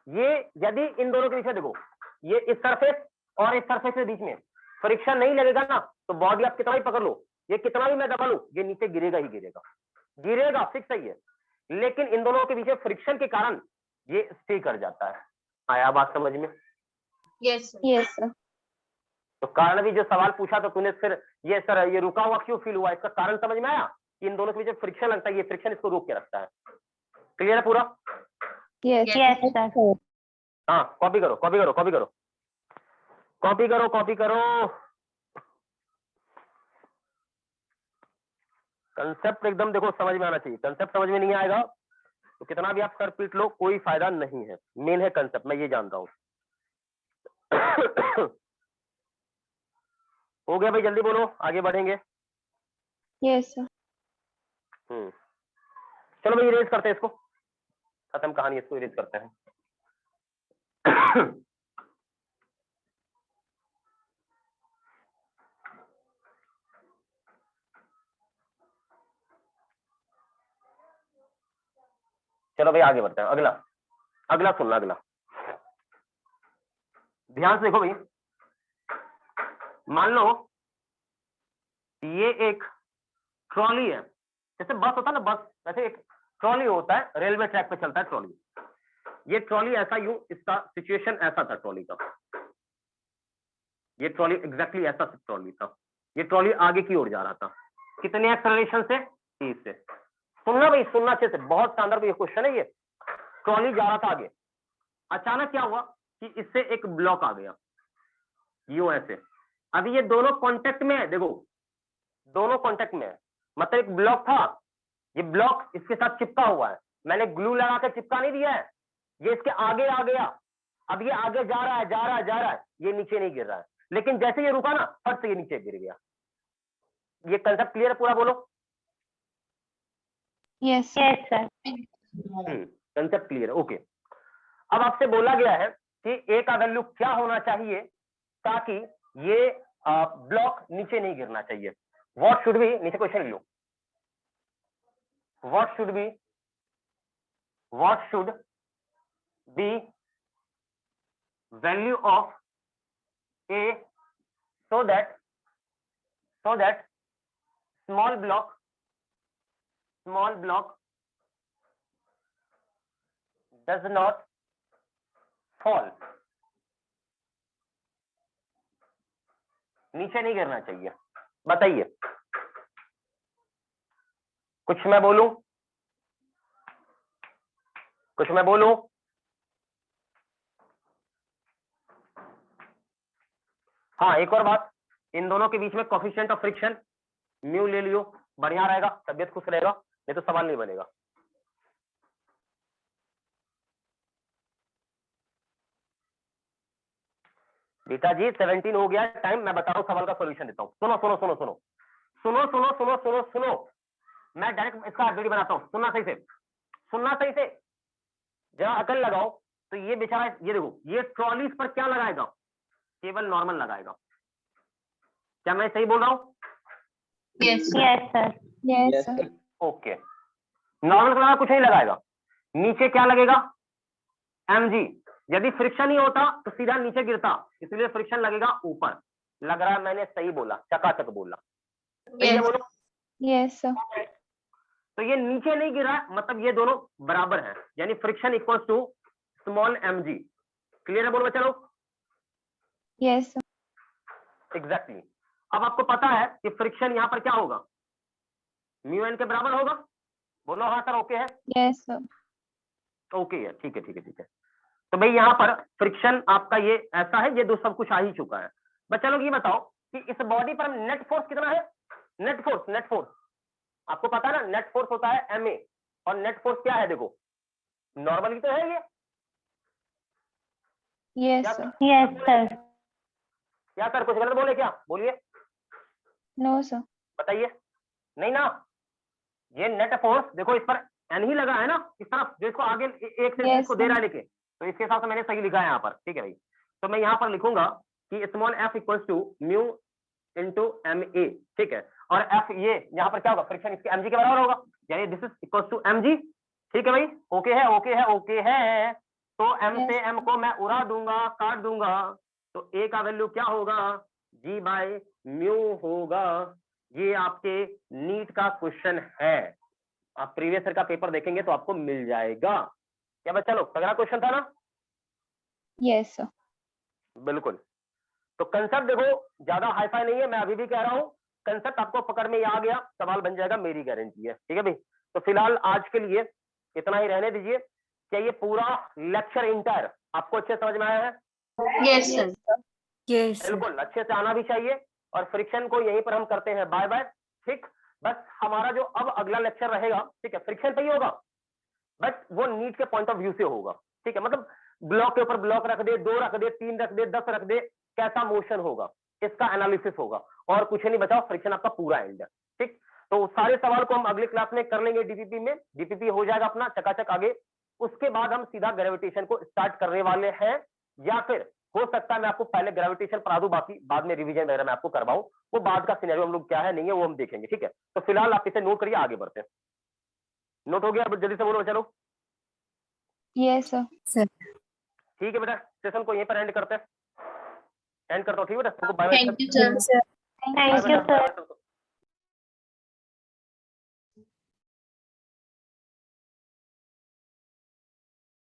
ये यदि इन दोनों के बीच में देखो, ये इस सरफेस और इस सरफेस के बीच में फ्रिक्शन नहीं लगेगा ना, तो बॉडी आप कितना भी पकड़ लो, ये कितना भी मैं दबा लूं, ये नीचे गिरेगा ही गिरेगा, गिरेगा फिक्स सही है, लेकिन इन दोनों के बीच में फ्रिक्शन के कारण ये स्टे कर जाता है। आया बात समझ में, यस सर। Yes, sir. तो कारण भी जो सवाल पूछा तो तूने फिर ये सर ये रुका हुआ क्यों फील हुआ, इसका कारण समझ में आया कि इन दोनों के बीच फ्रिक्शन लगता है, ये फ्रिक्शन इसको रोक के रखता है। क्लियर है पूरा, Yes, Yes, sir. हाँ कॉपी करो कॉपी करो कॉपी करो कॉपी करो कॉपी करो, कंसेप्ट एकदम देखो समझ में आना चाहिए, कंसेप्ट समझ में नहीं आएगा तो कितना भी आप सर पीट लो कोई फायदा नहीं है, मेन है कंसेप्ट, मैं ये जानता हूँ। हो गया भाई, जल्दी बोलो आगे बढ़ेंगे। Yes, sir. चलो भाई इरेज करते हैं इसको, खत्म कहानी, इसको इरेज करते हैं। चलो भाई आगे बढ़ते हैं, अगला अगला सुनना, अगला ध्यान से देखो भाई, मान लो ये एक ट्रॉली है, जैसे बस होता है ना, बस वैसे एक ट्रॉली होता है, रेलवे ट्रैक पे चलता है ट्रॉली, ये ट्रॉली ऐसा यूं, इसका सिचुएशन ऐसा था ट्रॉली का, ये ट्रॉली एग्जैक्टली ऐसा ट्रॉली था, ये ट्रॉली आगे की ओर जा रहा था, कितने एक्सेलरेशन से, 30 से। सुनना भाई सुनना अच्छे से, बहुत शानदार ये क्वेश्चन है ये। ट्रॉली जा रहा था आगे, अचानक क्या हुआ कि इससे एक ब्लॉक आ गया, यूं ऐसे, अभी ये दोनों कांटेक्ट में है, देखो दोनों कांटेक्ट में है, मतलब एक ब्लॉक था, ये ब्लॉक इसके साथ चिपका हुआ है, मैंने ग्लू लगा के चिपका नहीं दिया है, ये इसके आगे आ गया, अब ये आगे जा रहा है, जा रहा है, जा रहा है, ये नीचे नहीं गिर रहा है, लेकिन जैसे ये रुका ना फट से ये नीचे गिर गया। ये कंसेप्ट क्लियर है पूरा, बोलो। Yes, sir. Yes, sir. Concept clear है, ओके। अब आपसे बोला गया है कि ए का वैल्यू क्या होना चाहिए ताकि ये ब्लॉक नीचे नहीं गिरना चाहिए। व्हाट शुड बी, नीचे क्वेश्चन लिख लो, what should be value of A so that small block does not fall, नीचे नहीं गिरना चाहिए। बताइए, कुछ मैं बोलूं? हाँ, एक और बात, इन दोनों के बीच में कोफिशिएंट ऑफ फ्रिक्शन म्यू ले लियो, बढ़िया रहेगा, तबियत खुश रहेगा, नहीं तो सवाल नहीं बनेगा। बेटा जी 17 हो गया टाइम, मैं बता रहा हूं, सवाल का सॉल्यूशन देता हूं। सुनो सुनो सुनो सुनो सुनो सुनो सुनो सुनो सुनो, मैं डायरेक्ट इसका वीडियो बनाता हूं, सुनना सही से, जरा अकल लगाओ। तो ये बेचारा, ये देखो, ये ट्रॉली पर क्या लगाएगा? केवल नॉर्मल लगाएगा। क्या मैं सही बोल रहा हूँ? Yes, sir. Yes, sir. Yes, Yes, sir. sir. Okay, normal का कुछ नहीं लगाएगा। नीचे क्या लगेगा? mg। यदि फ्रिक्शन ही होता तो सीधा नीचे गिरता, इसलिए फ्रिक्शन लगेगा ऊपर। लग रहा है मैंने सही बोला, चकाचक बोला। सही है, Yes. बोलो। Yes, sir. तो ये नीचे नहीं गिरा, मतलब ये दोनों बराबर हैं, यानी friction equals to small mg। Clear है, बोलो बच्चा लोग? Yes, sir. एग्जैक्टली। अब आपको पता है कि फ्रिक्शन यहाँ पर क्या होगा? म्यू एन के बराबर होगा। बोलो हाँ सर, ओके है? Yes, sir. ओके है, ठीक है ठीक है ठीक है। तो भाई यहाँ पर फ्रिक्शन आपका ये ऐसा है, ये दो सब कुछ आ ही चुका है। बच्चा लोग ये बताओ कि इस बॉडी पर नेट फोर्स कितना है? नेट फोर्स आपको पता है ना, नेट फोर्स होता है ma, और नेट फोर्स क्या है? देखो, नॉर्मल ही तो है ये। Yes, क्या sir. Yes, sir. क्या सर, कुछ गलत बोले क्या? बोलिए, No, sir. बताइए। नहीं ना, ये नेट फोर्स देखो, इस पर एन ही लगा है ना, इस तरफ जो इसको आगे एक से Yes, इसको दे sir. रहा है लेके, तो इसके हिसाब से मैंने सही लिखा है यहाँ पर। ठीक है भाई, तो मैं यहाँ पर लिखूंगा कि small f equals to mu into M A. ठीक है, और f ये यहाँ पर क्या होगा? फ्रिक्शन इसके mg के बराबर होगा, यानी this is equals to mg। ठीक है भाई, ओके है, ओके है, ओके है। तो m Yes. से m को मैं उड़ा दूंगा, काट दूंगा, तो a का वैल्यू क्या होगा? g बाय म्यू होगा। ये आपके नीट का क्वेश्चन है, आप प्रीवियस ईयर का पेपर देखेंगे तो आपको मिल जाएगा। क्या बच्चा लोग, तगड़ा क्वेश्चन था ना? Yes, sir. बिल्कुल। तो कंसेप्ट देखो, ज्यादा हाईफाई नहीं है, मैं अभी भी कह रहा हूँ, कंसेप्ट आपको पकड़ में आ गया, सवाल बन जाएगा, मेरी गारंटी है। ठीक है भाई, तो फिलहाल आज के लिए इतना ही रहने दीजिए। क्या ये पूरा लेक्चर इंटायर आपको अच्छे समझ में आया है? Yes, sir. Yes. बिल्कुल, अच्छे से आना भी चाहिए। और फ्रिक्शन को यहीं पर हम करते हैं बाय बाय। ठीक, बस हमारा जो अब अगला लेक्चर रहेगा, ठीक है, फ्रिक्शन पे ही होगा, बट वो नीट के पॉइंट ऑफ व्यू से होगा। ठीक है, मतलब ब्लॉक के ऊपर ब्लॉक रख दे, 2 रख दे, 3 रख दे, 10 रख दे, कैसा मोशन होगा, इसका एनालिसिस होगा, और कुछ नहीं बचा, फ्रिक्शन आपका पूरा एंड है। ठीक, तो सारे सवाल को हम अगली क्लास में कर लेंगे डीपीपी में। डीपीपी हो जाएगा अपना चकाचक आगे, उसके बाद हम सीधा ग्रेविटेशन को स्टार्ट करने वाले हैं, या फिर हो सकता है मैं आपको पहले ग्रेविटेशन पढ़ा दूं, बाकी बाद में रिवीजन वगैरह मैं आपको करवाऊं। वो बाद का सिनेरियो हम लोग क्या है नहीं है वो हम देखेंगे। ठीक है, तो फिलहाल आप इसे नोट करिए, आगे बढ़ते हैं। नोट हो गया? अब जल्दी से बोलो चलो। Yes, sir. ठीक है बेटा, सेशन को यहीं पर एंड करते हैं, एंड करता हूँ। ठीक है बेटा, सबको bye bye. Thank you, sir. Thank you, sir.